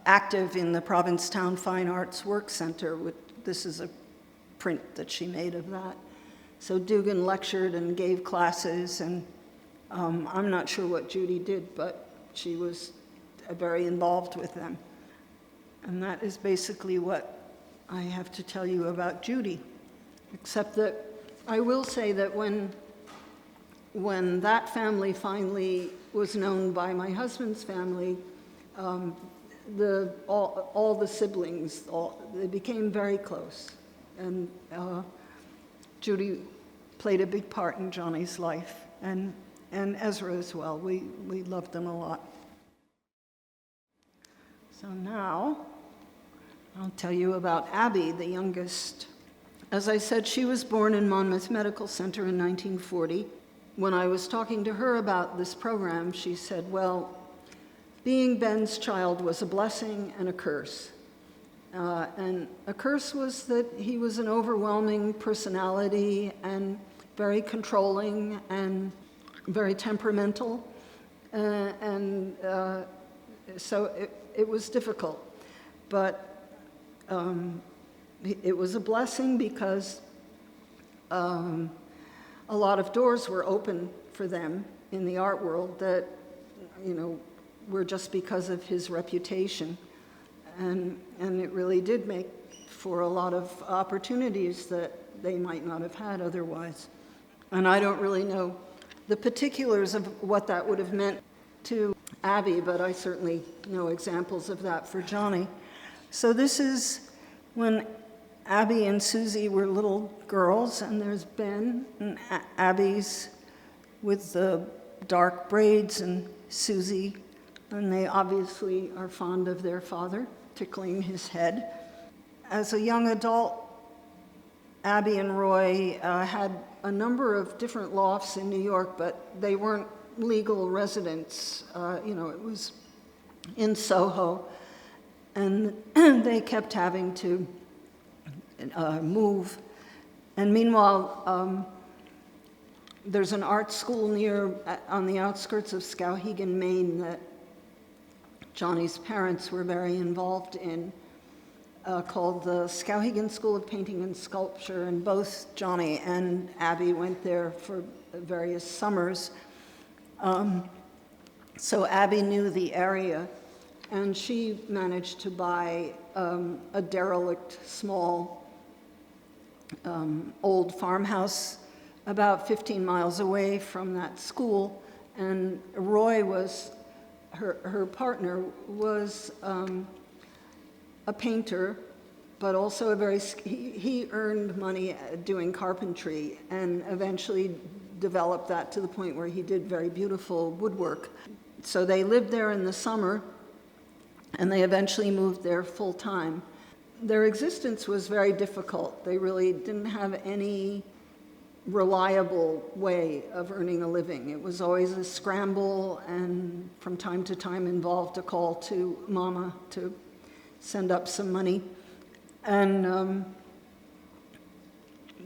active in the Provincetown Fine Arts Work Center. This is a print that she made of that. So Dugan lectured and gave classes, and I'm not sure what Judy did, but she was very involved with them. And that is basically what I have to tell you about Judy, except that I will say that when that family finally was known by my husband's family, all the siblings, they became very close. And Judy played a big part in Johnny's life, and Ezra as well. We loved them a lot. So now I'll tell you about Abby, the youngest As I said, she was born in Monmouth Medical Center in 1940. When I was talking to her about this program, she said, well, being Ben's child was a blessing and a curse. And a curse was that he was an overwhelming personality and very controlling and very temperamental. So it was difficult. But it was a blessing because a lot of doors were open for them in the art world that, were just because of his reputation. And it really did make for a lot of opportunities that they might not have had otherwise. And I don't really know the particulars of what that would have meant to Abby, but I certainly know examples of that for Johnny. So this is when Abby and Susie were little girls, and there's Ben, and Abby's with the dark braids, and Susie, and they obviously are fond of their father, tickling his head. As a young adult, Abby and Roy had a number of different lofts in New York, but they weren't legal residents. It was in Soho, and they kept having to move. And meanwhile, there's an art school on the outskirts of Skowhegan, Maine, that Johnny's parents were very involved in, called the Skowhegan School of Painting and Sculpture, and both Johnny and Abby went there for various summers. So Abby knew the area, and she managed to buy a derelict, small, old farmhouse about 15 miles away from that school, and Roy was, her partner was a painter, but also he earned money doing carpentry and eventually developed that to the point where he did very beautiful woodwork. So they lived there in the summer, and they eventually moved there full time. Their existence was very difficult. They really didn't have any reliable way of earning a living. It was always a scramble, and from time to time involved a call to Mama to send up some money. And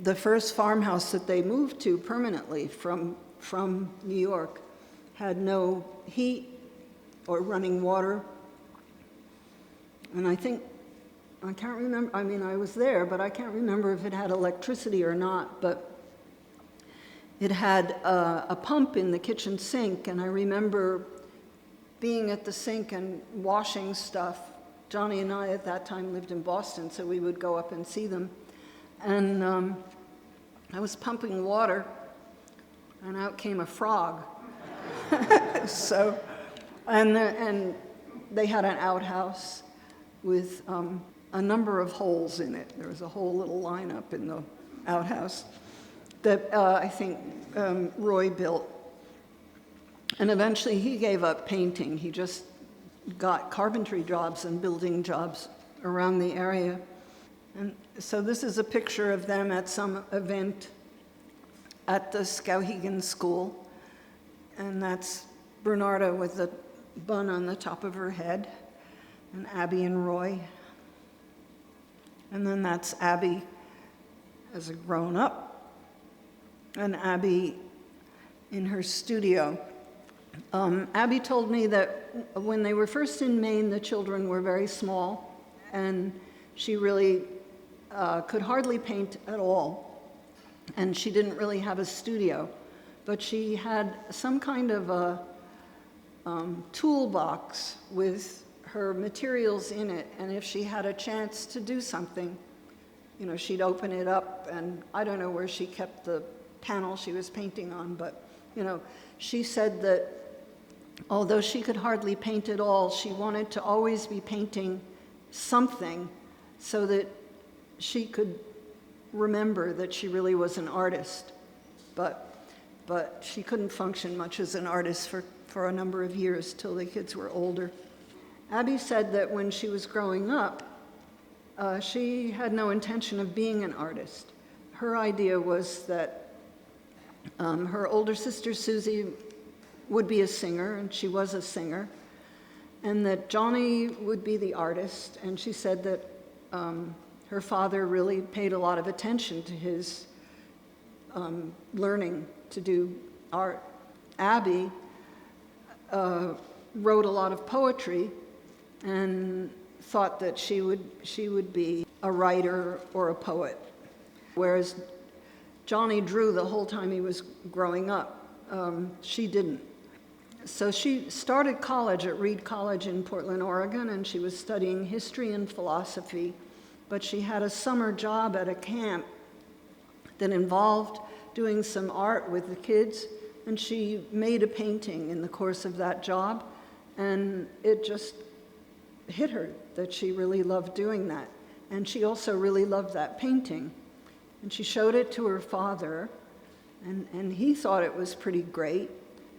the first farmhouse that they moved to permanently from New York had no heat or running water. And I can't remember, I was there, but I can't remember if it had electricity or not, but it had a pump in the kitchen sink, and I remember being at the sink and washing stuff. Johnny and I at that time lived in Boston, so we would go up and see them. And I was pumping water, and out came a frog. And they had an outhouse with a number of holes in it. There was a whole little lineup in the outhouse that I think Roy built. And eventually he gave up painting. He just got carpentry jobs and building jobs around the area. And so this is a picture of them at some event at the Skowhegan School. And that's Bernarda with the bun on the top of her head, and Abby and Roy. And then that's Abby as a grown-up, and Abby in her studio. Abby told me that when they were first in Maine, the children were very small, and she really could hardly paint at all, and she didn't really have a studio, but she had some kind of a toolbox with her materials in it, and if she had a chance to do something, she'd open it up, and I don't know where she kept the panel she was painting on, but she said that although she could hardly paint at all, she wanted to always be painting something so that she could remember that she really was an artist. But she couldn't function much as an artist for a number of years till the kids were older. Abby said that when she was growing up, she had no intention of being an artist. Her idea was that her older sister Susie would be a singer, and she was a singer, and that Johnny would be the artist. And she said that her father really paid a lot of attention to his learning to do art. Abby wrote a lot of poetry and thought that she would be a writer or a poet, whereas Johnny drew the whole time he was growing up. She didn't. So she started college at Reed College in Portland, Oregon, and she was studying history and philosophy, but she had a summer job at a camp that involved doing some art with the kids, and she made a painting in the course of that job, and it just hit her that she really loved doing that. And she also really loved that painting. And she showed it to her father, and he thought it was pretty great.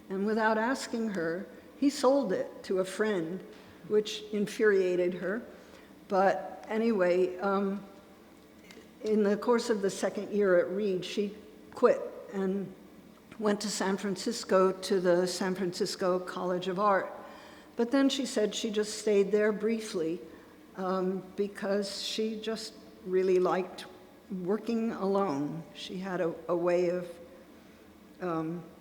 And without asking her, he sold it to a friend, which infuriated her. But anyway, in the course of the second year at Reed, she quit and went to San Francisco to the San Francisco College of Art. But then she said she just stayed there briefly because she just really liked working alone. She had a way of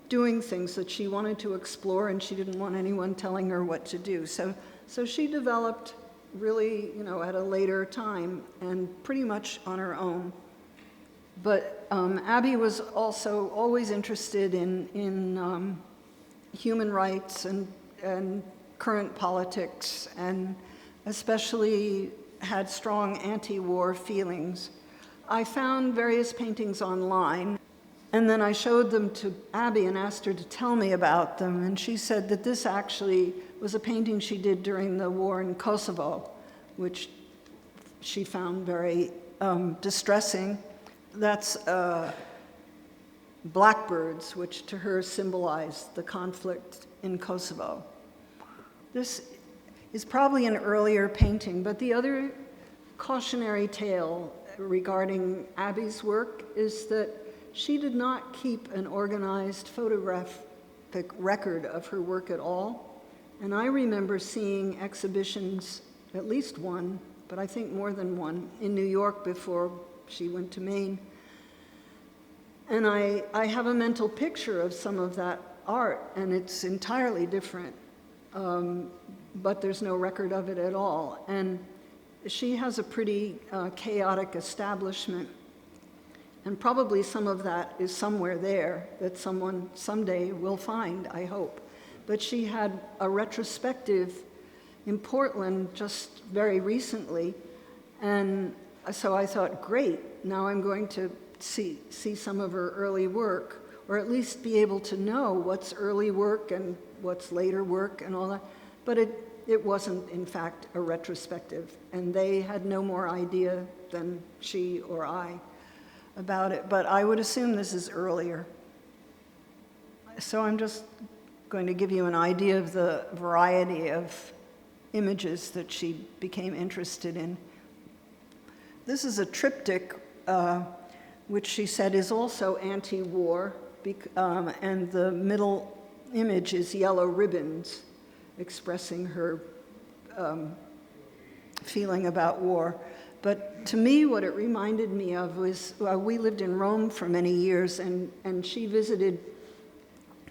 doing things that she wanted to explore, and she didn't want anyone telling her what to do. So she developed really, at a later time and pretty much on her own. But Abby was also always interested in human rights and current politics, and especially had strong anti-war feelings. I found various paintings online, and then I showed them to Abby and asked her to tell me about them, and she said that this actually was a painting she did during the war in Kosovo, which she found very distressing. That's blackbirds, which to her symbolized the conflict in Kosovo. This is probably an earlier painting, but the other cautionary tale regarding Abby's work is that she did not keep an organized photographic record of her work at all. And I remember seeing exhibitions, at least one, but I think more than one, in New York before she went to Maine. And I have a mental picture of some of that art, and it's entirely different. But there's no record of it at all. And she has a pretty chaotic establishment, and probably some of that is somewhere there that someone someday will find, I hope. But she had a retrospective in Portland just very recently, and so I thought, great, now I'm going to see some of her early work, or at least be able to know what's early work and what's later work and all that. But it wasn't, in fact, a retrospective, and they had no more idea than she or I about it. But I would assume this is earlier. So I'm just going to give you an idea of the variety of images that she became interested in. This is a triptych, which she said is also anti-war, and the middle image is yellow ribbons expressing her feeling about war. But to me, what it reminded me of was, we lived in Rome for many years, and she visited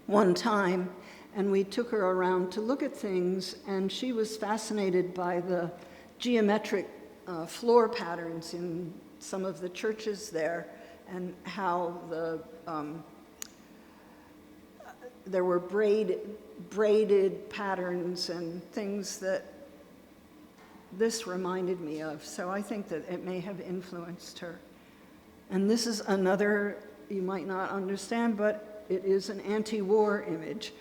one time, and we took her around to look at things, and she was fascinated by the geometric floor patterns in some of the churches there, and how there were braided patterns and things that this reminded me of. So I think that it may have influenced her. And this is another, you might not understand, but it is an anti-war image.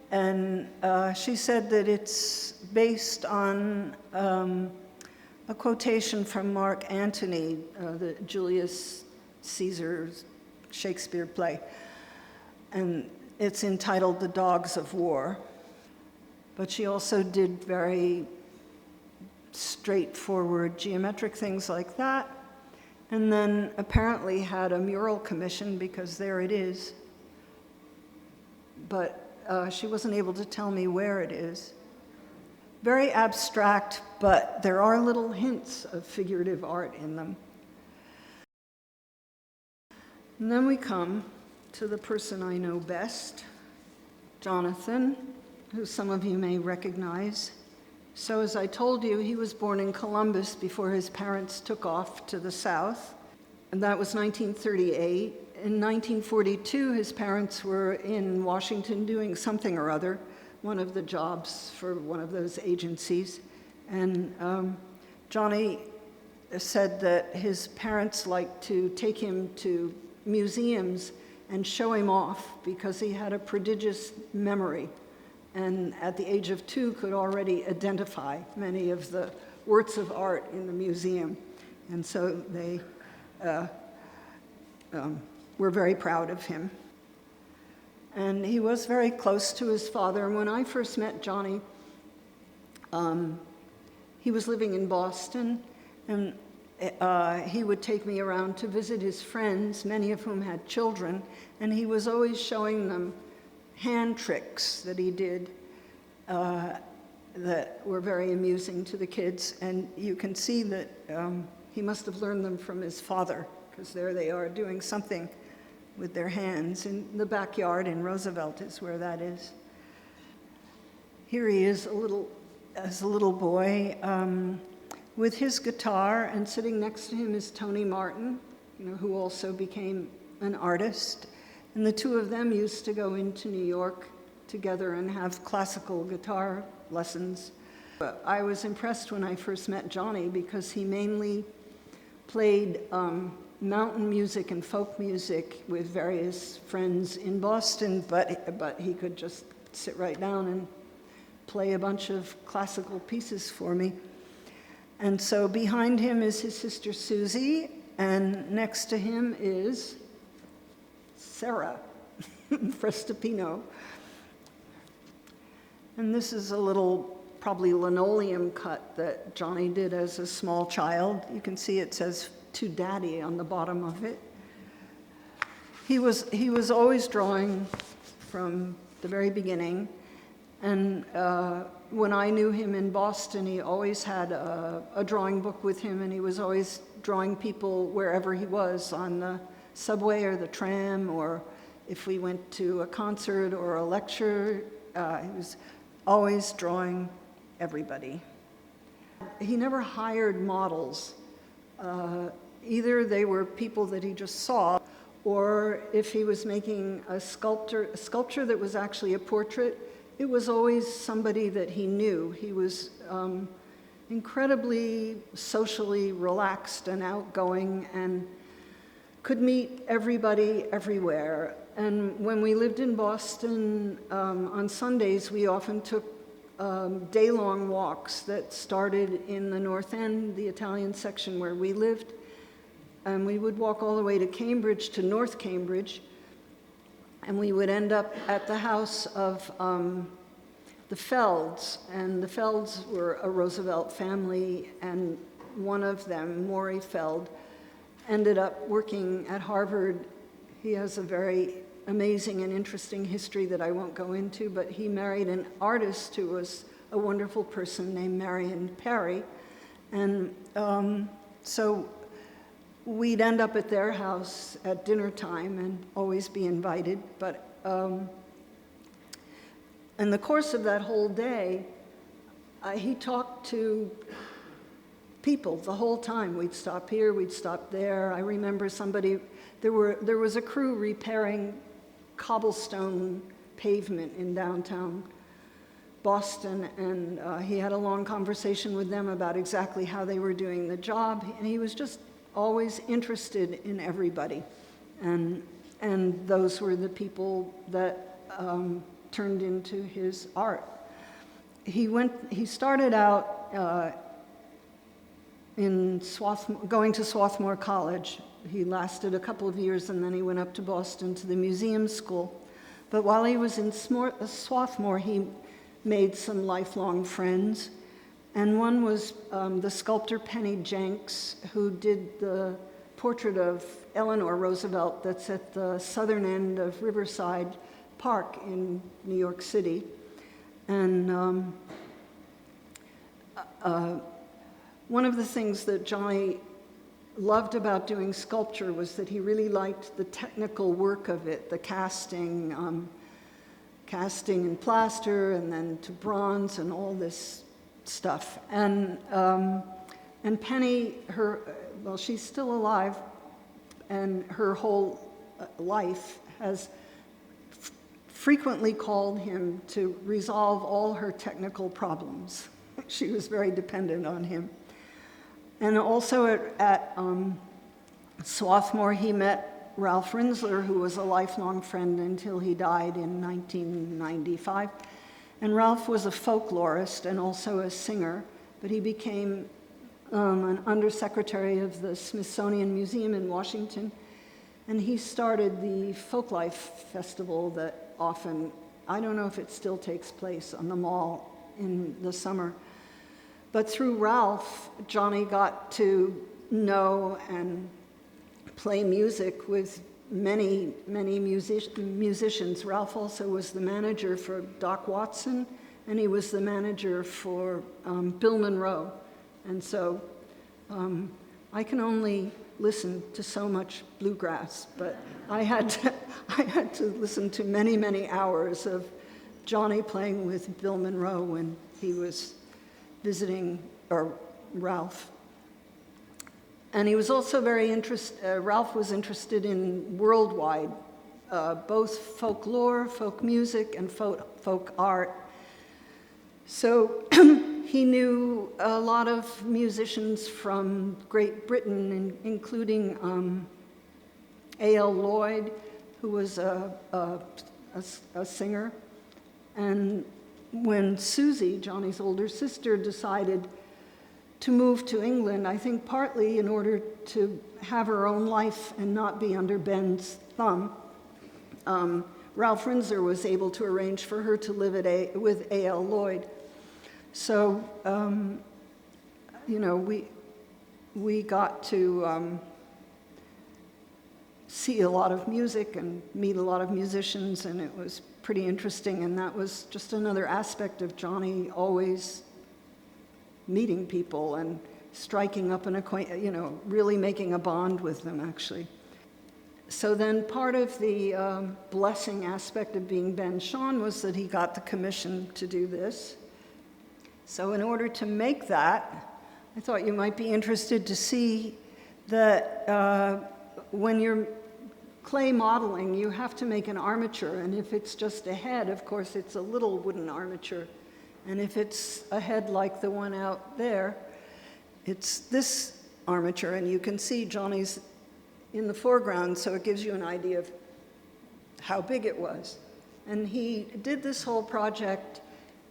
And she said that it's based on a quotation from Mark Antony, the Julius Caesar's Shakespeare play. And it's entitled The Dogs of War. But she also did very straightforward geometric things like that. And then apparently had a mural commission, because there it is. But she wasn't able to tell me where it is. Very abstract, but there are little hints of figurative art in them. And then we come to the person I know best, Jonathan, who some of you may recognize. So as I told you, he was born in Columbus before his parents took off to the south, and that was 1938. In 1942, his parents were in Washington doing something or other, one of the jobs for one of those agencies, and Johnny said that his parents liked to take him to museums and show him off because he had a prodigious memory, and at the age of 2 could already identify many of the works of art in the museum. And so they were very proud of him. And he was very close to his father. And when I first met Johnny, he was living in Boston, and he would take me around to visit his friends, many of whom had children, and he was always showing them hand tricks that he did that were very amusing to the kids. And you can see that he must have learned them from his father, because there they are doing something with their hands. In the backyard in Roosevelt is where that is. Here he is as a little boy with his guitar, and sitting next to him is Tony Martin, who also became an artist. And the two of them used to go into New York together and have classical guitar lessons. But I was impressed when I first met Johnny because he mainly played mountain music and folk music with various friends in Boston, but he could just sit right down and play a bunch of classical pieces for me. And so behind him is his sister Susie, and next to him is Sarah Frestapino. And this is a little, probably linoleum cut that Johnny did as a small child. You can see it says "To Daddy" on the bottom of it. He was always drawing from the very beginning, and when I knew him in Boston, he always had a drawing book with him, and he was always drawing people wherever he was, on the subway or the tram, or if we went to a concert or a lecture. He was always drawing everybody. He never hired models. Either they were people that he just saw, or if he was making a sculpture that was actually a portrait, it was always somebody that he knew. He was incredibly socially relaxed and outgoing, and could meet everybody everywhere. And when we lived in Boston, on Sundays, we often took day-long walks that started in the North End, the Italian section where we lived, and we would walk all the way to Cambridge, to North Cambridge, and we would end up at the house of the Felds, and the Felds were a Roosevelt family, and one of them, Maury Feld, ended up working at Harvard. He has a very amazing and interesting history that I won't go into, but he married an artist who was a wonderful person named Marion Perry, and so we'd end up at their house at dinner time and always be invited. But in the course of that whole day, he talked to people the whole time. We'd stop here, we'd stop there. I remember there was a crew repairing cobblestone pavement in downtown Boston, and he had a long conversation with them about exactly how they were doing the job, and he was just always interested in everybody, and those were the people that turned into his art. He started out going to Swarthmore College. He lasted a couple of years, and then he went up to Boston to the museum school. But while he was in Swarthmore, he made some lifelong friends, And one was the sculptor Penny Jenks, who did the portrait of Eleanor Roosevelt that's at the southern end of Riverside Park in New York City. And one of the things that Johnny loved about doing sculpture was that he really liked the technical work of it, the casting in plaster and then to bronze and all this stuff. And Penny, she's still alive, and her whole life has frequently called him to resolve all her technical problems. She was very dependent on him. And also at Swarthmore, he met Ralph Rinzler, who was a lifelong friend until he died in 1995. And Ralph was a folklorist and also a singer, but he became an undersecretary of the Smithsonian Museum in Washington. And he started the Folklife Festival that often, I don't know if it still takes place on the Mall in the summer. But through Ralph, Johnny got to know and play music with many musicians. Ralph also was the manager for Doc Watson, and he was the manager for Bill Monroe. And so I can only listen to so much bluegrass, but I had to listen to many hours of Johnny playing with Bill Monroe when he was visiting, or Ralph. And he was also very Ralph was interested in worldwide, both folklore, folk music, and folk art. So he knew a lot of musicians from Great Britain, including A.L. Lloyd, who was a singer. And when Susie, Johnny's older sister, decided to move to England, I think partly in order to have her own life and not be under Ben's thumb, Ralph Rinzler was able to arrange for her to live with A.L. Lloyd. So, we got to see a lot of music and meet a lot of musicians, and it was pretty interesting. And that was just another aspect of Johnny always meeting people and striking up an acquaintance, really making a bond with them, actually. So then part of the blessing aspect of being Ben Shahn was that he got the commission to do this. So in order to make that, I thought you might be interested to see that when you're clay modeling, you have to make an armature, and if it's just a head, of course, it's a little wooden armature. And if it's a head like the one out there, it's this armature, and you can see Johnny's in the foreground, so it gives you an idea of how big it was. And he did this whole project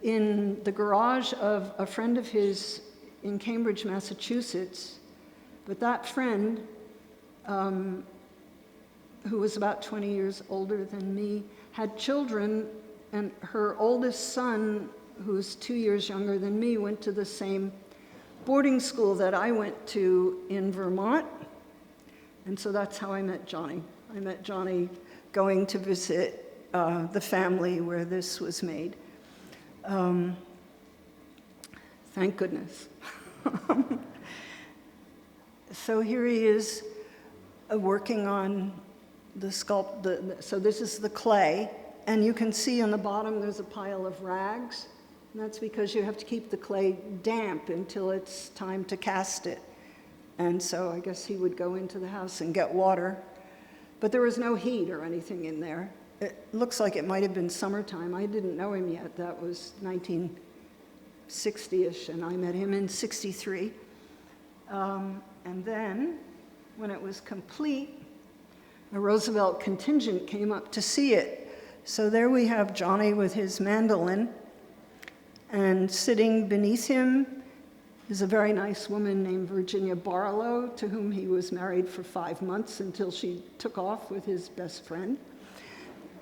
in the garage of a friend of his in Cambridge, Massachusetts. But that friend, who was about 20 years older than me, had children, and her oldest son, who was 2 years younger than me, went to the same boarding school that I went to in Vermont. And so that's how I met Johnny. I met Johnny going to visit the family where this was made. Thank goodness. So here he is working on the sculpt. So this is the clay, and you can see on the bottom there's a pile of rags. And that's because you have to keep the clay damp until it's time to cast it. And so I guess he would go into the house and get water. But there was no heat or anything in there. It looks like it might have been summertime. I didn't know him yet. That was 1960-ish, and I met him in 63. And then, when it was complete, a Roosevelt contingent came up to see it. So there we have Johnny with his mandolin, and sitting beneath him is a very nice woman named Virginia Barlow, to whom he was married for 5 months until she took off with his best friend.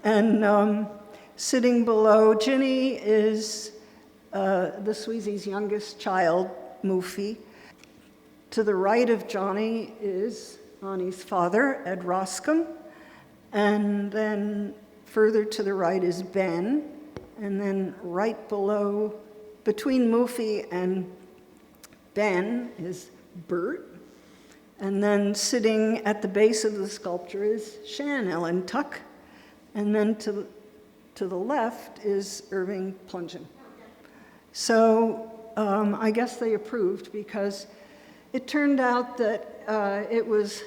And sitting below Ginny is the Sweezy's youngest child, Mufi. To the right of Johnny is Annie's father, Ed Roscom, and then further to the right is Ben, and then right below, between Mufi and Ben is Bert, and then sitting at the base of the sculpture is Shahn Ellen Tuck, and then to the left is Irving Plungen. So I guess they approved because it turned out that it was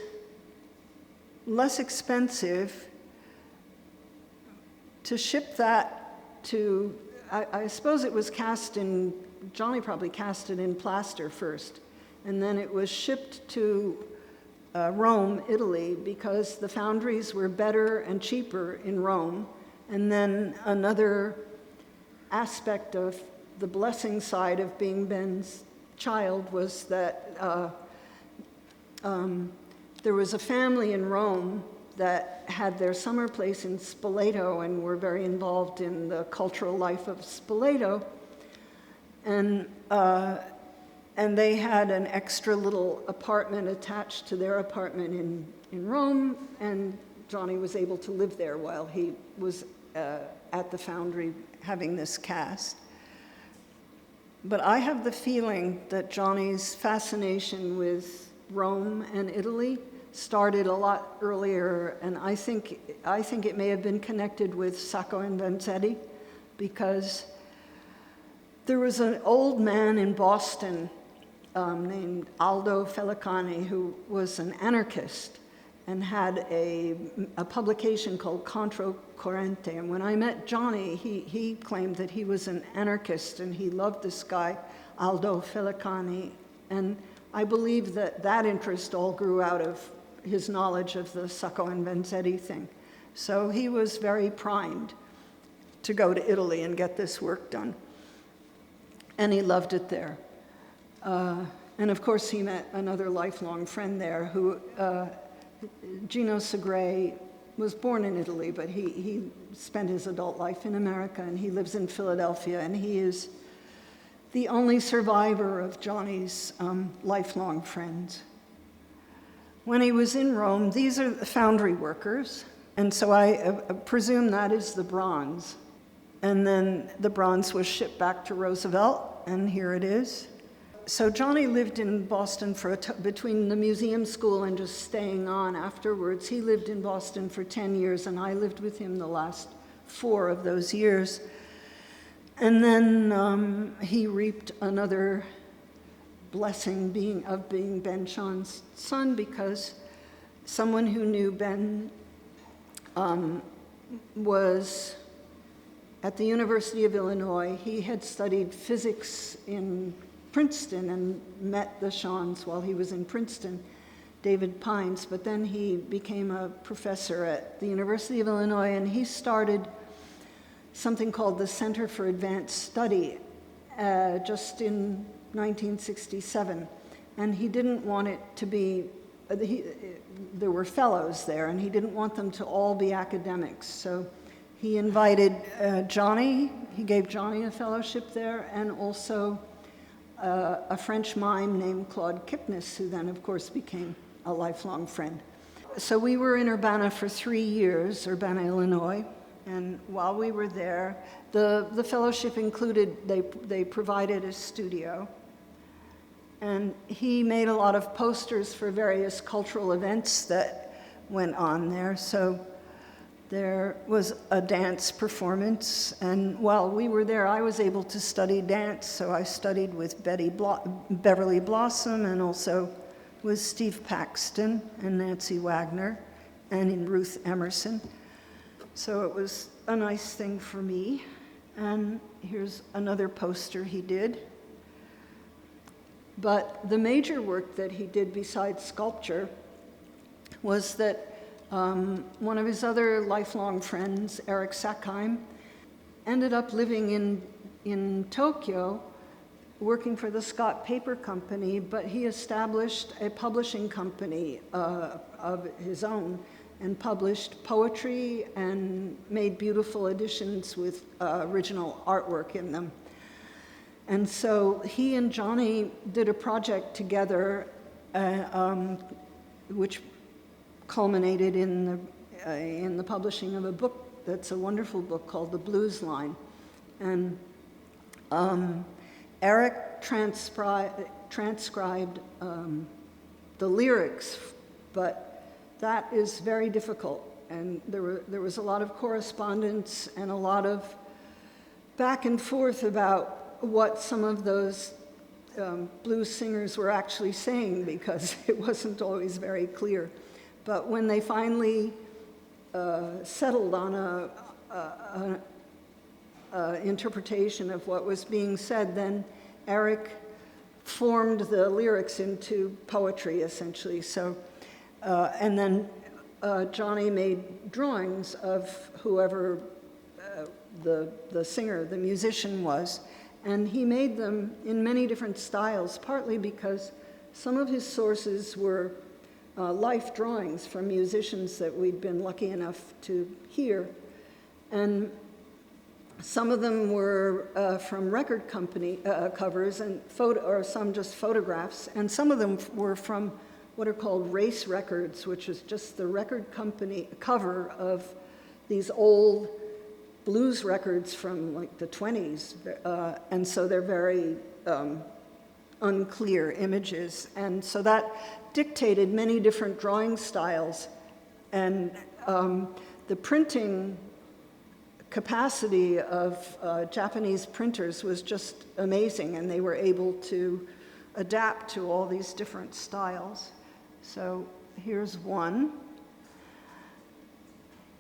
less expensive to ship that to, I suppose it was cast in, Johnny probably cast it in plaster first, and then it was shipped to Rome, Italy, because the foundries were better and cheaper in Rome. And then another aspect of the blessing side of being Ben's child was that there was a family in Rome that had their summer place in Spoleto and were very involved in the cultural life of Spoleto. And they had an extra little apartment attached to their apartment in Rome, and Johnny was able to live there while he was at the foundry having this cast. But I have the feeling that Johnny's fascination with Rome and Italy started a lot earlier, and I think it may have been connected with Sacco and Vanzetti, because there was an old man in Boston named Aldo Felicani who was an anarchist and had a publication called Controcorrente. And when I met Johnny, he claimed that he was an anarchist and he loved this guy, Aldo Felicani. And I believe that interest all grew out of his knowledge of the Sacco and Vanzetti thing. So he was very primed to go to Italy and get this work done. And he loved it there. And of course, he met another lifelong friend there who, Gino Segre, was born in Italy, but he spent his adult life in America, and he lives in Philadelphia, and he is the only survivor of Johnny's lifelong friends. When he was in Rome, these are the foundry workers, and so I presume that is the bronze. And then the bronze was shipped back to Roosevelt, and here it is. So Johnny lived in Boston between the museum school and just staying on afterwards. He lived in Boston for 10 years, and I lived with him the last 4 of those years. And then he reaped another blessing of being Ben Shahn's son, because someone who knew Ben was at the University of Illinois. He had studied physics in Princeton and met the Shahns while he was in Princeton, David Pines, but then he became a professor at the University of Illinois, and he started something called the Center for Advanced Study just in 1967. And he didn't want it to be, there were fellows there, and he didn't want them to all be academics. So he invited Johnny, he gave Johnny a fellowship there, and also a French mime named Claude Kipnis, who then, of course, became a lifelong friend. So we were in Urbana for 3 years, Urbana, Illinois, and while we were there, the fellowship included, they provided a studio, and he made a lot of posters for various cultural events that went on there. So there was a dance performance, and while we were there, I was able to study dance, so I studied with Beverly Blossom, and also with Steve Paxton and Nancy Wagner and Ruth Emerson. So it was a nice thing for me. And here's another poster he did. But the major work that he did besides sculpture was that one of his other lifelong friends, Eric Sackheim, ended up living in Tokyo, working for the Scott Paper Company, but he established a publishing company of his own and published poetry and made beautiful editions with original artwork in them. And so he and Johnny did a project together, which culminated in the publishing of a book that's a wonderful book called The Blues Line. And Eric transcribed the lyrics, but that is very difficult. And there was a lot of correspondence and a lot of back and forth about what some of those blues singers were actually saying, because it wasn't always very clear. But when they finally settled on a interpretation of what was being said, then Eric formed the lyrics into poetry, essentially. So, and then Johnny made drawings of whoever the singer, the musician was, and he made them in many different styles, partly because some of his sources were life drawings from musicians that we'd been lucky enough to hear, and some of them were from record company covers and or some just photographs, and some of them were from what are called race records, which is just the record company cover of these old blues records from like the 20s, and so they're very unclear images, and so that dictated many different drawing styles, and the printing capacity of Japanese printers was just amazing, and they were able to adapt to all these different styles. So here's one,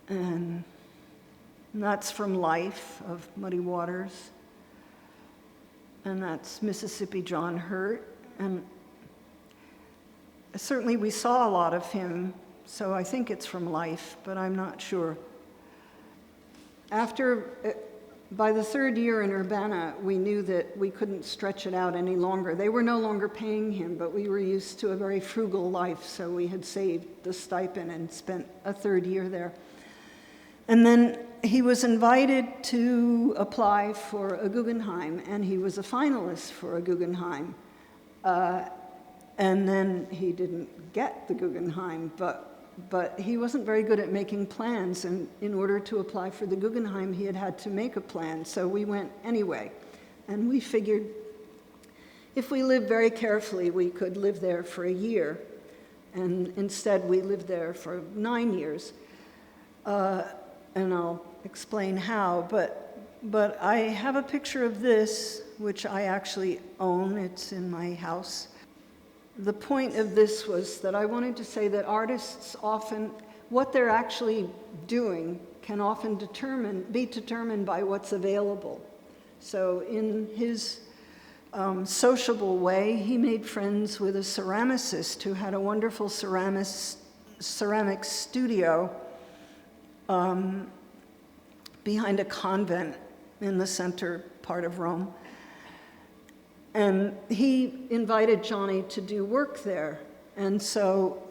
and that's from Life of Muddy Waters, and that's Mississippi John Hurt, and certainly we saw a lot of him, so I think it's from Life, but I'm not sure. By the third year in Urbana, we knew that we couldn't stretch it out any longer. They were no longer paying him, but we were used to a very frugal life, so we had saved the stipend and spent a third year there. And then he was invited to apply for a Guggenheim, and he was a finalist for a Guggenheim. And then he didn't get the Guggenheim, but he wasn't very good at making plans, and in order to apply for the Guggenheim, he had to make a plan, so we went anyway. And we figured if we lived very carefully, we could live there for a year, and instead we lived there for 9 years. And I'll explain how, but I have a picture of this, which I actually own. It's in my house. The point of this was that I wanted to say that artists often, what they're actually doing can often be determined by what's available. So in his sociable way, he made friends with a ceramicist who had a wonderful ceramic studio behind a convent in the center part of Rome. And he invited Johnny to do work there. And so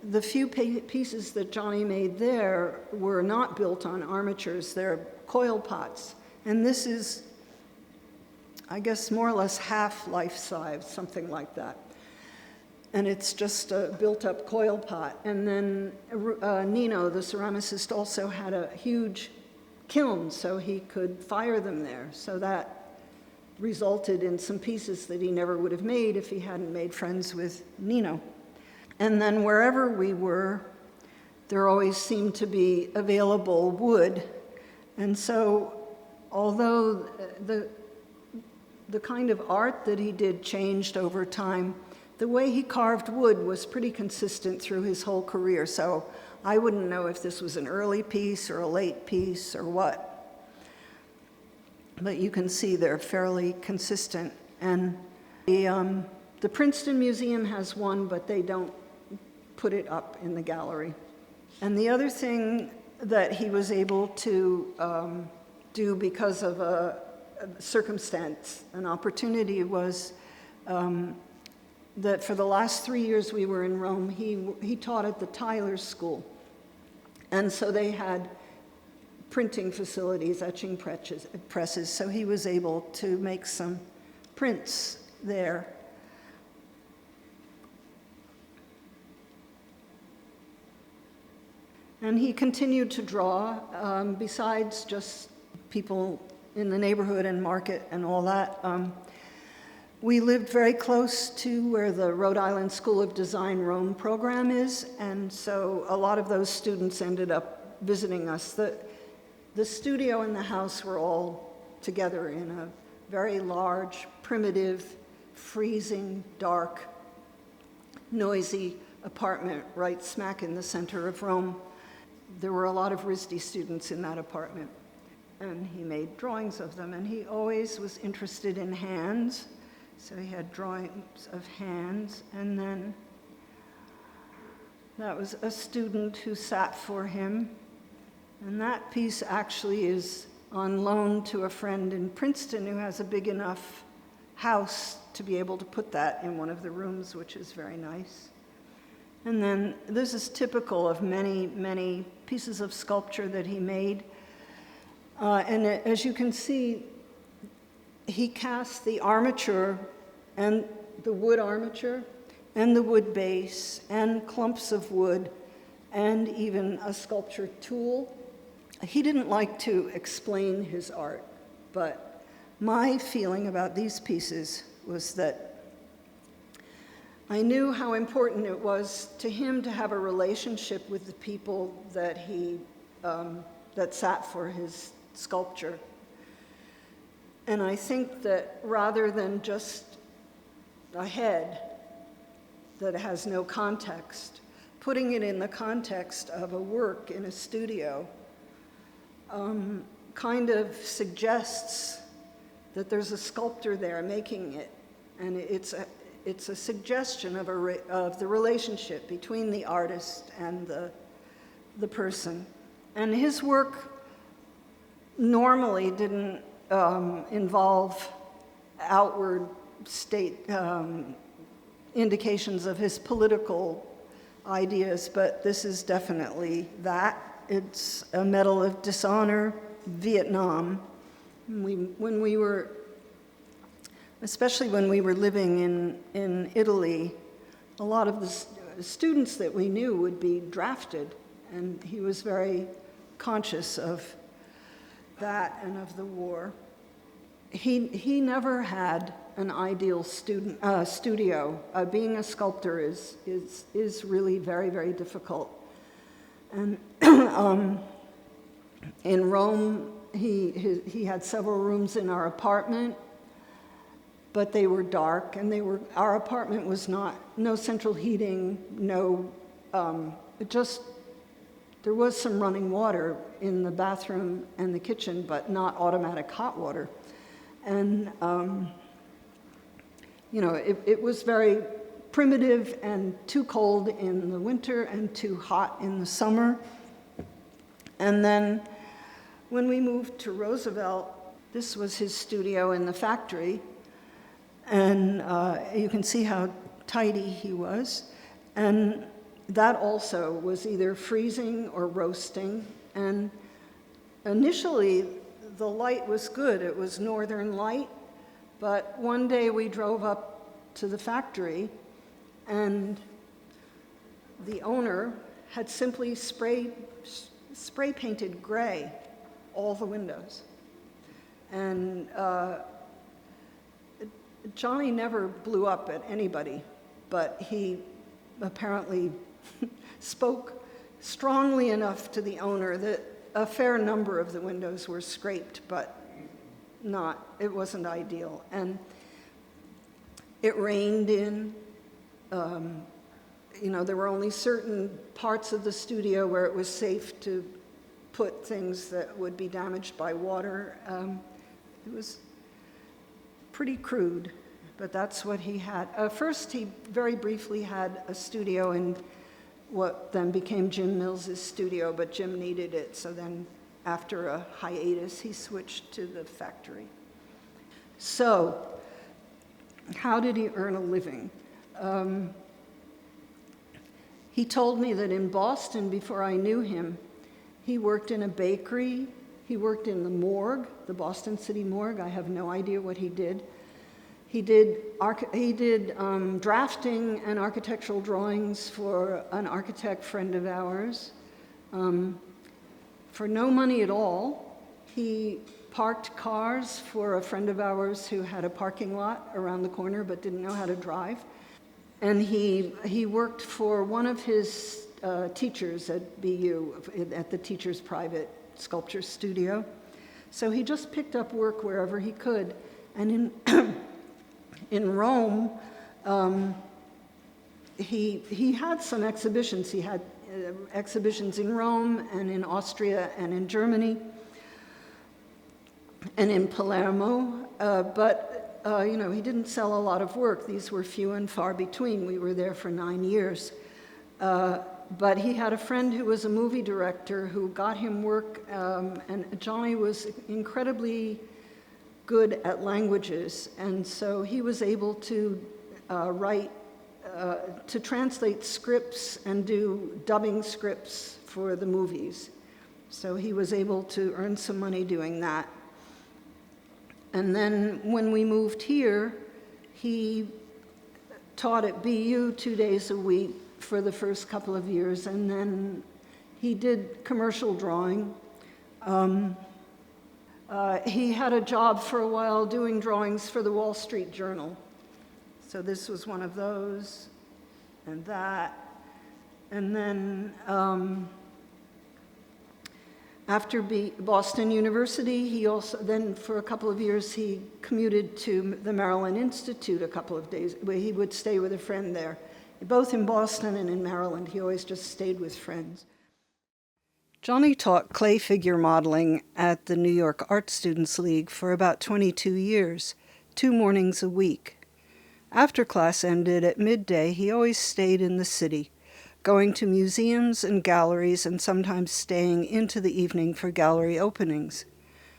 the few pieces that Johnny made there were not built on armatures, they're coil pots. And this is, I guess, more or less half life-size, something like that. And it's just a built-up coil pot. And then Nino, the ceramicist, also had a huge kiln, so he could fire them there. So that resulted in some pieces that he never would have made if he hadn't made friends with Nino. And then wherever we were, there always seemed to be available wood. And so although the kind of art that he did changed over time, the way he carved wood was pretty consistent through his whole career. So I wouldn't know if this was an early piece or a late piece or what. But you can see they're fairly consistent. And the Princeton Museum has one, but they don't put it up in the gallery. And the other thing that he was able to do because of a circumstance, an opportunity, was that for the last 3 years we were in Rome, he taught at the Tyler School. And so they had printing facilities, etching presses, so he was able to make some prints there. And he continued to draw, besides just people in the neighborhood and market and all that. We lived very close to where the Rhode Island School of Design Rome program is, and so a lot of those students ended up visiting us. The studio and the house were all together in a very large, primitive, freezing, dark, noisy apartment right smack in the center of Rome. There were a lot of RISD students in that apartment, and he made drawings of them, and he always was interested in hands, so he had drawings of hands, and then that was a student who sat for him, and that piece actually is on loan to a friend in Princeton who has a big enough house to be able to put that in one of the rooms, which is very nice. And then this is typical of many, many pieces of sculpture that he made. And as you can see, he cast the armature and the wood armature and the wood base and clumps of wood and even a sculpture tool. He didn't like to explain his art, but my feeling about these pieces was that I knew how important it was to him to have a relationship with the people that that sat for his sculpture. And I think that rather than just a head that has no context, putting it in the context of a work in a studio kind of suggests that there's a sculptor there making it, and it's a suggestion of the relationship between the artist and the person. And his work normally didn't involve outward state indications of his political ideas, but this is definitely that. It's a Medal of Dishonor, Vietnam. When we were, especially when we were living in Italy, a lot of the students that we knew would be drafted, and he was very conscious of that and of the war. He never had an ideal studio. Being a sculptor is really very, very difficult. And in Rome, he had several rooms in our apartment, but they were dark, and our apartment was no central heating, there was some running water in the bathroom and the kitchen, but not automatic hot water. And, it was very primitive and too cold in the winter and too hot in the summer. And then when we moved to Roosevelt, this was his studio in the factory. And you can see how tidy he was. And that also was either freezing or roasting. And initially, the light was good. It was northern light. But one day we drove up to the factory, and the owner had simply spray painted gray all the windows. And Johnny never blew up at anybody, but he apparently spoke strongly enough to the owner that a fair number of the windows were scraped, but it wasn't ideal. And it rained in. There were only certain parts of the studio where it was safe to put things that would be damaged by water. It was pretty crude, but that's what he had. First, he very briefly had a studio in what then became Jim Mills's studio, but Jim needed it, so then after a hiatus, he switched to the factory. So, how did he earn a living? He told me that in Boston, before I knew him, he worked in a bakery. He worked in the morgue, the Boston City morgue. I have no idea what he did. He did drafting and architectural drawings for an architect friend of ours. For no money at all, he parked cars for a friend of ours who had a parking lot around the corner but didn't know how to drive. And he worked for one of his teachers at BU, at the teacher's private sculpture studio. So he just picked up work wherever he could. And in Rome, he had some exhibitions. He had exhibitions in Rome and in Austria and in Germany and in Palermo, but he didn't sell a lot of work. These were few and far between. We were there for 9 years. But he had a friend who was a movie director who got him work, and Johnny was incredibly good at languages, and so he was able to to translate scripts and do dubbing scripts for the movies. So he was able to earn some money doing that. And then when we moved here, he taught at BU 2 days a week for the first couple of years, and then he did commercial drawing. He had a job for a while doing drawings for the Wall Street Journal. So this was one of those, and that. And then after Boston University, he also, then for a couple of years, he commuted to the Maryland Institute a couple of days, where he would stay with a friend there. Both in Boston and in Maryland, he always just stayed with friends. Johnny taught clay figure modeling at the New York Art Students League for about 22 years, 2 mornings a week. After class ended at midday, he always stayed in the city, going to museums and galleries and sometimes staying into the evening for gallery openings.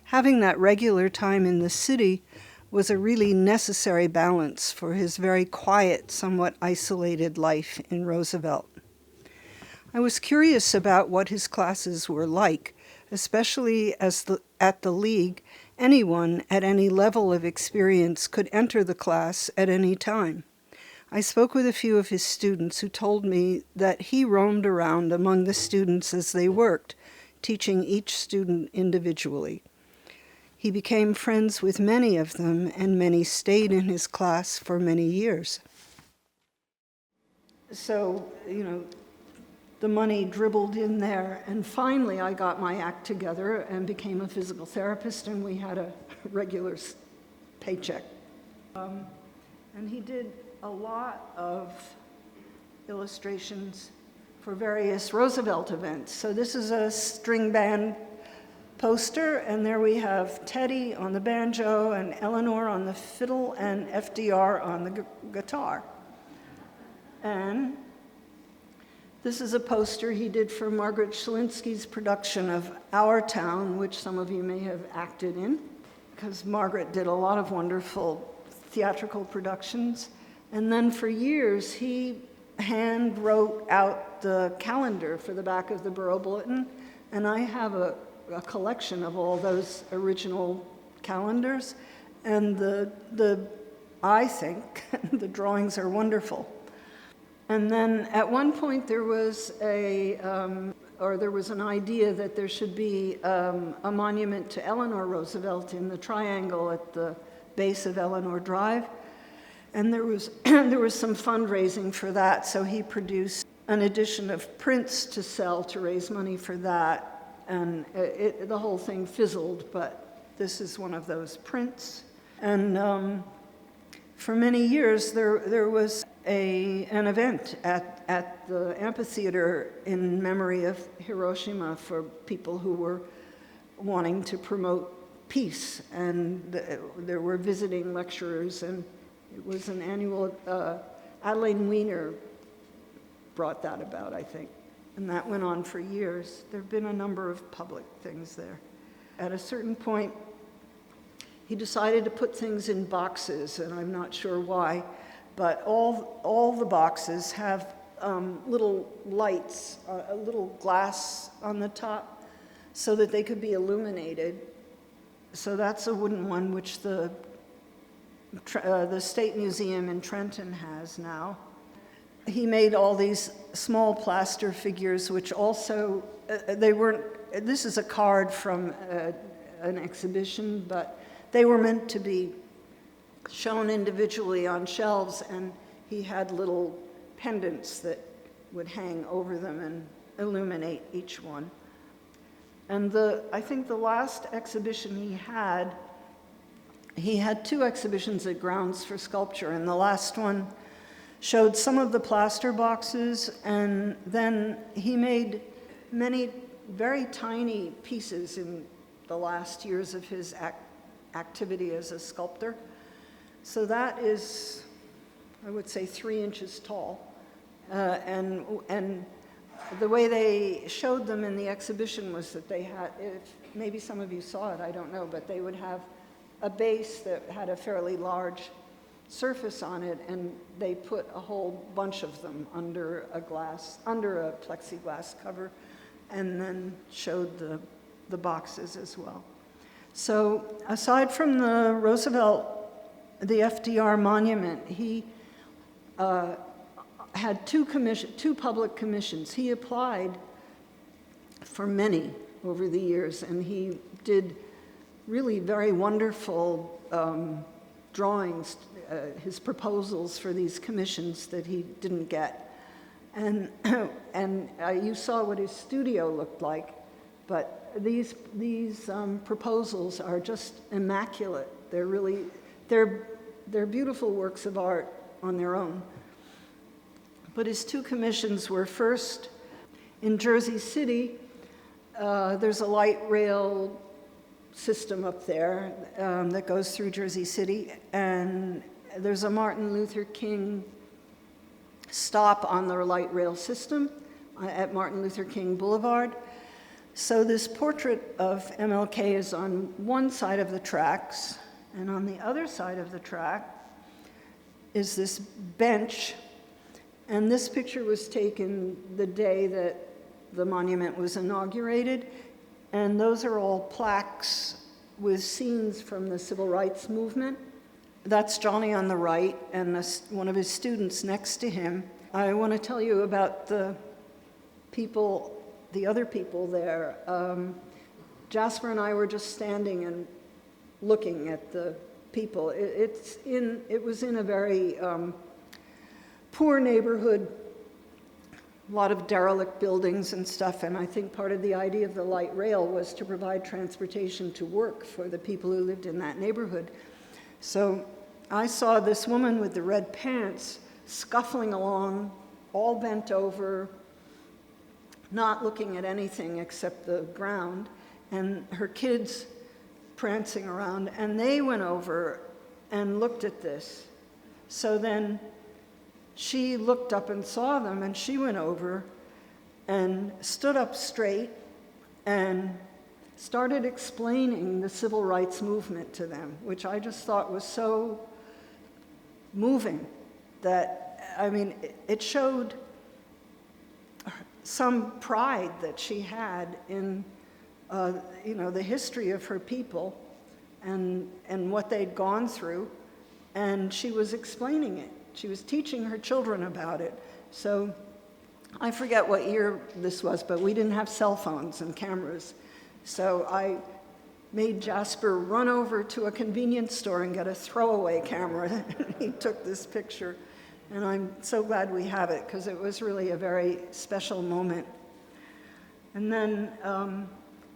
Having that regular time in the city was a really necessary balance for his very quiet, somewhat isolated life in Roosevelt. I was curious about what his classes were like, especially as at the League, anyone at any level of experience could enter the class at any time. I spoke with a few of his students who told me that he roamed around among the students as they worked, teaching each student individually. He became friends with many of them, and many stayed in his class for many years. So, the money dribbled in there, and finally I got my act together and became a physical therapist, and we had a regular paycheck. And he did a lot of illustrations for various Roosevelt events. So this is a string band poster, and there we have Teddy on the banjo and Eleanor on the fiddle and FDR on the guitar. And this is a poster he did for Margaret Shalinsky's production of Our Town, which some of you may have acted in, because Margaret did a lot of wonderful theatrical productions. And then for years, he hand wrote out the calendar for the back of the Borough Bulletin, and I have a collection of all those original calendars, and I think the drawings are wonderful. And then at one point there was an idea that there should be a monument to Eleanor Roosevelt in the triangle at the base of Eleanor Drive. And there was some fundraising for that, so he produced an edition of prints to sell to raise money for that. And the whole thing fizzled, but this is one of those prints. And for many years there was an event at the amphitheater in memory of Hiroshima for people who were wanting to promote peace, and there were visiting lecturers, and it was an annual, Adelaide Weiner brought that about, I think, and that went on for years. There have been a number of public things there. At a certain point, he decided to put things in boxes, and I'm not sure why, but all the boxes have little lights, a little glass on the top, so that they could be illuminated. So that's a wooden one, which the the State Museum in Trenton has now. He made all these small plaster figures, which also, they weren't, this is a card from an exhibition, but they were meant to be shown individually on shelves, and he had little pendants that would hang over them and illuminate each one. And I think the last exhibition he had 2 exhibitions at Grounds for Sculpture, and the last one showed some of the plaster boxes, and then he made many very tiny pieces in the last years of his activity as a sculptor. So that is, I would say, 3 inches tall. And the way they showed them in the exhibition was that they had, maybe some of you saw it, I don't know, but they would have a base that had a fairly large surface on it, and they put a whole bunch of them under a plexiglass cover, and then showed the boxes as well. So aside from the Roosevelt, the FDR monument, he had 2 public commissions. He applied for many over the years, and he did really very wonderful drawings, his proposals for these commissions that he didn't get. And you saw what his studio looked like, but these proposals are just immaculate. They're beautiful works of art on their own. But his 2 commissions were first in Jersey City. There's a light rail system up there that goes through Jersey City, and there's a Martin Luther King stop on the light rail system at Martin Luther King Boulevard. So this portrait of MLK is on one side of the tracks, and on the other side of the track is this bench. And this picture was taken the day that the monument was inaugurated, and those are all plaques with scenes from the civil rights movement. That's Johnny on the right, and one of his students next to him. I want to tell you about the other people there. Jasper and I were just standing and looking at the people. It was in a very poor neighborhood, a lot of derelict buildings and stuff, and I think part of the idea of the light rail was to provide transportation to work for the people who lived in that neighborhood. So I saw this woman with the red pants scuffling along, all bent over, not looking at anything except the ground, and her kids prancing around, and they went over and looked at this. So then she looked up and saw them, and she went over and stood up straight and started explaining the civil rights movement to them, which I just thought was so moving that, I mean, it showed some pride that she had in, the history of her people and what they'd gone through, and she was explaining it. She was teaching her children about it. So I forget what year this was, but we didn't have cell phones and cameras. So I made Jasper run over to a convenience store and get a throwaway camera. He took this picture, and I'm so glad we have it, because it was really a very special moment. And then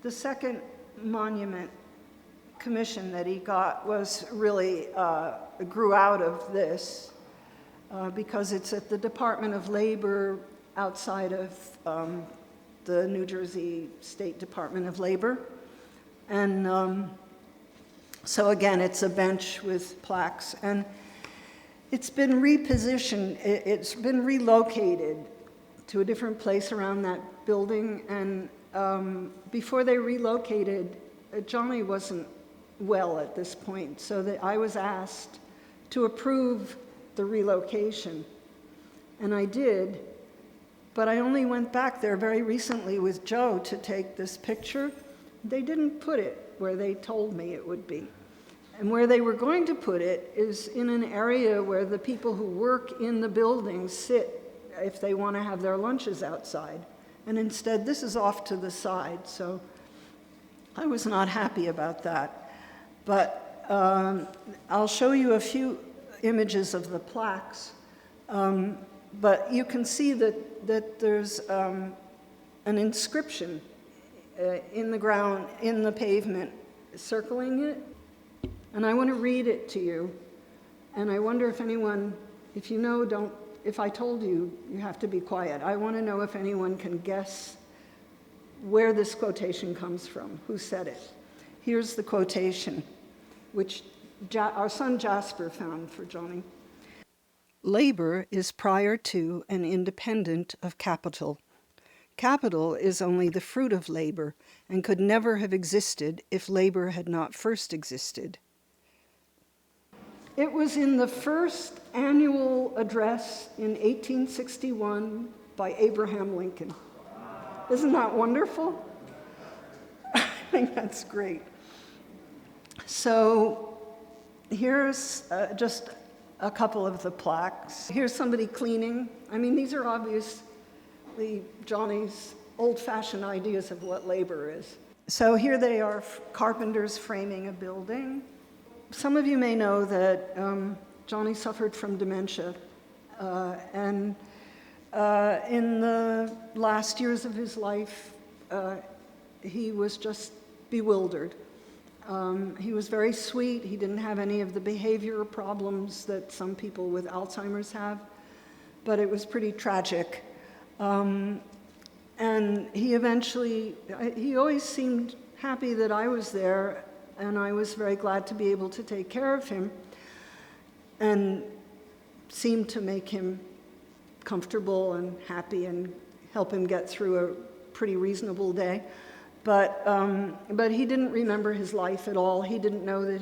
the second monument commission that he got was really, grew out of this, because it's at the Department of Labor outside of the New Jersey State Department of Labor. And so again, it's a bench with plaques, and it's been repositioned, it's been relocated to a different place around that building, and before they relocated, Johnny wasn't well at this point, so that I was asked to approve the relocation, and I did, but I only went back there very recently with Joe to take this picture. They didn't put it where they told me it would be. And where they were going to put it is in an area where the people who work in the buildings sit if they want to have their lunches outside. And instead, this is off to the side, so I was not happy about that. But I'll show you a few images of the plaques. But you can see that there's an inscription in the ground, in the pavement, circling it. And I want to read it to you. And I wonder if anyone, if you know, if I told you, you have to be quiet. I want to know if anyone can guess where this quotation comes from, who said it. Here's the quotation, which our son Jasper found for Johnny. Labor is prior to and independent of capital. Capital is only the fruit of labor and could never have existed if labor had not first existed. It was in the first annual address in 1861 by Abraham Lincoln. Isn't that wonderful? I think that's great. So here's just a couple of the plaques. Here's somebody cleaning. I mean, these are obviously Johnny's old-fashioned ideas of what labor is. So here they are, carpenters framing a building. Some of you may know that Johnny suffered from dementia, and in the last years of his life, he was just bewildered. He was very sweet. He didn't have any of the behavioral problems that some people with Alzheimer's have, but it was pretty tragic. And he always seemed happy that I was there, and I was very glad to be able to take care of him and seemed to make him comfortable and happy and help him get through a pretty reasonable day. But he didn't remember his life at all. He didn't know that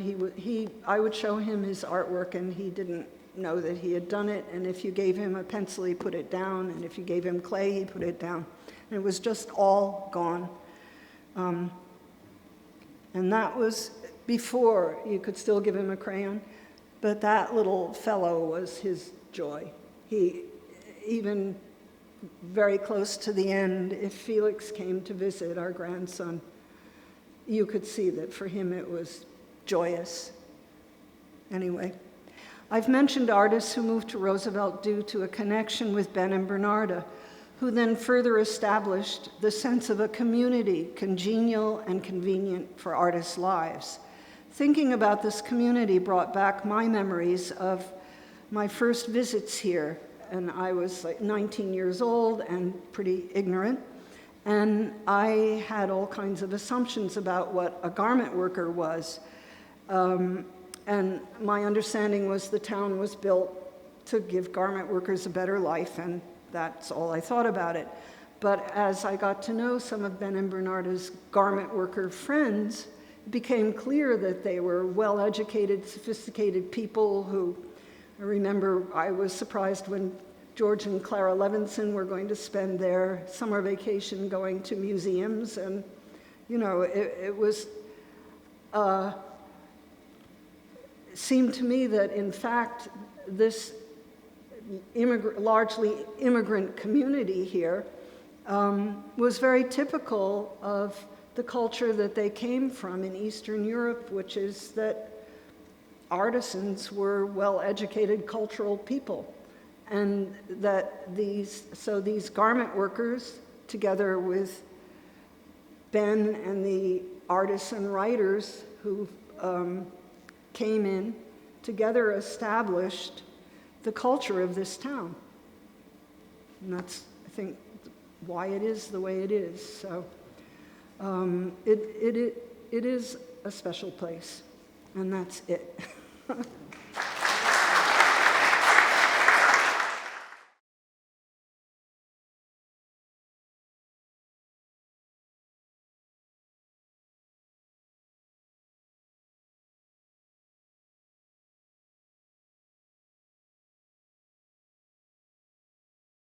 I would show him his artwork, and he didn't know that he had done it. And if you gave him a pencil, he put it down. And if you gave him clay, he put it down. And it was just all gone. And that was before you could still give him a crayon. But that little fellow was his joy. He, even very close to the end, if Felix came to visit, our grandson, you could see that for him it was joyous. Anyway, I've mentioned artists who moved to Roosevelt due to a connection with Ben and Bernarda, who then further established the sense of a community congenial and convenient for artists' lives. Thinking about this community brought back my memories of my first visits here, and I was like 19 years old and pretty ignorant, and I had all kinds of assumptions about what a garment worker was, and my understanding was the town was built to give garment workers a better life, and that's all I thought about it. But as I got to know some of Ben and Bernarda's garment worker friends, it became clear that they were well-educated, sophisticated people who, I remember I was surprised when George and Clara Levinson were going to spend their summer vacation going to museums, and, you know, it seemed to me that, in fact, this largely immigrant community here was very typical of the culture that they came from in Eastern Europe, which is that artisans were well-educated cultural people. And that these garment workers, together with Ben and the artists and writers who came in, together established the culture of this town. And that's, I think, why it is the way it is. So it is a special place, and that's it.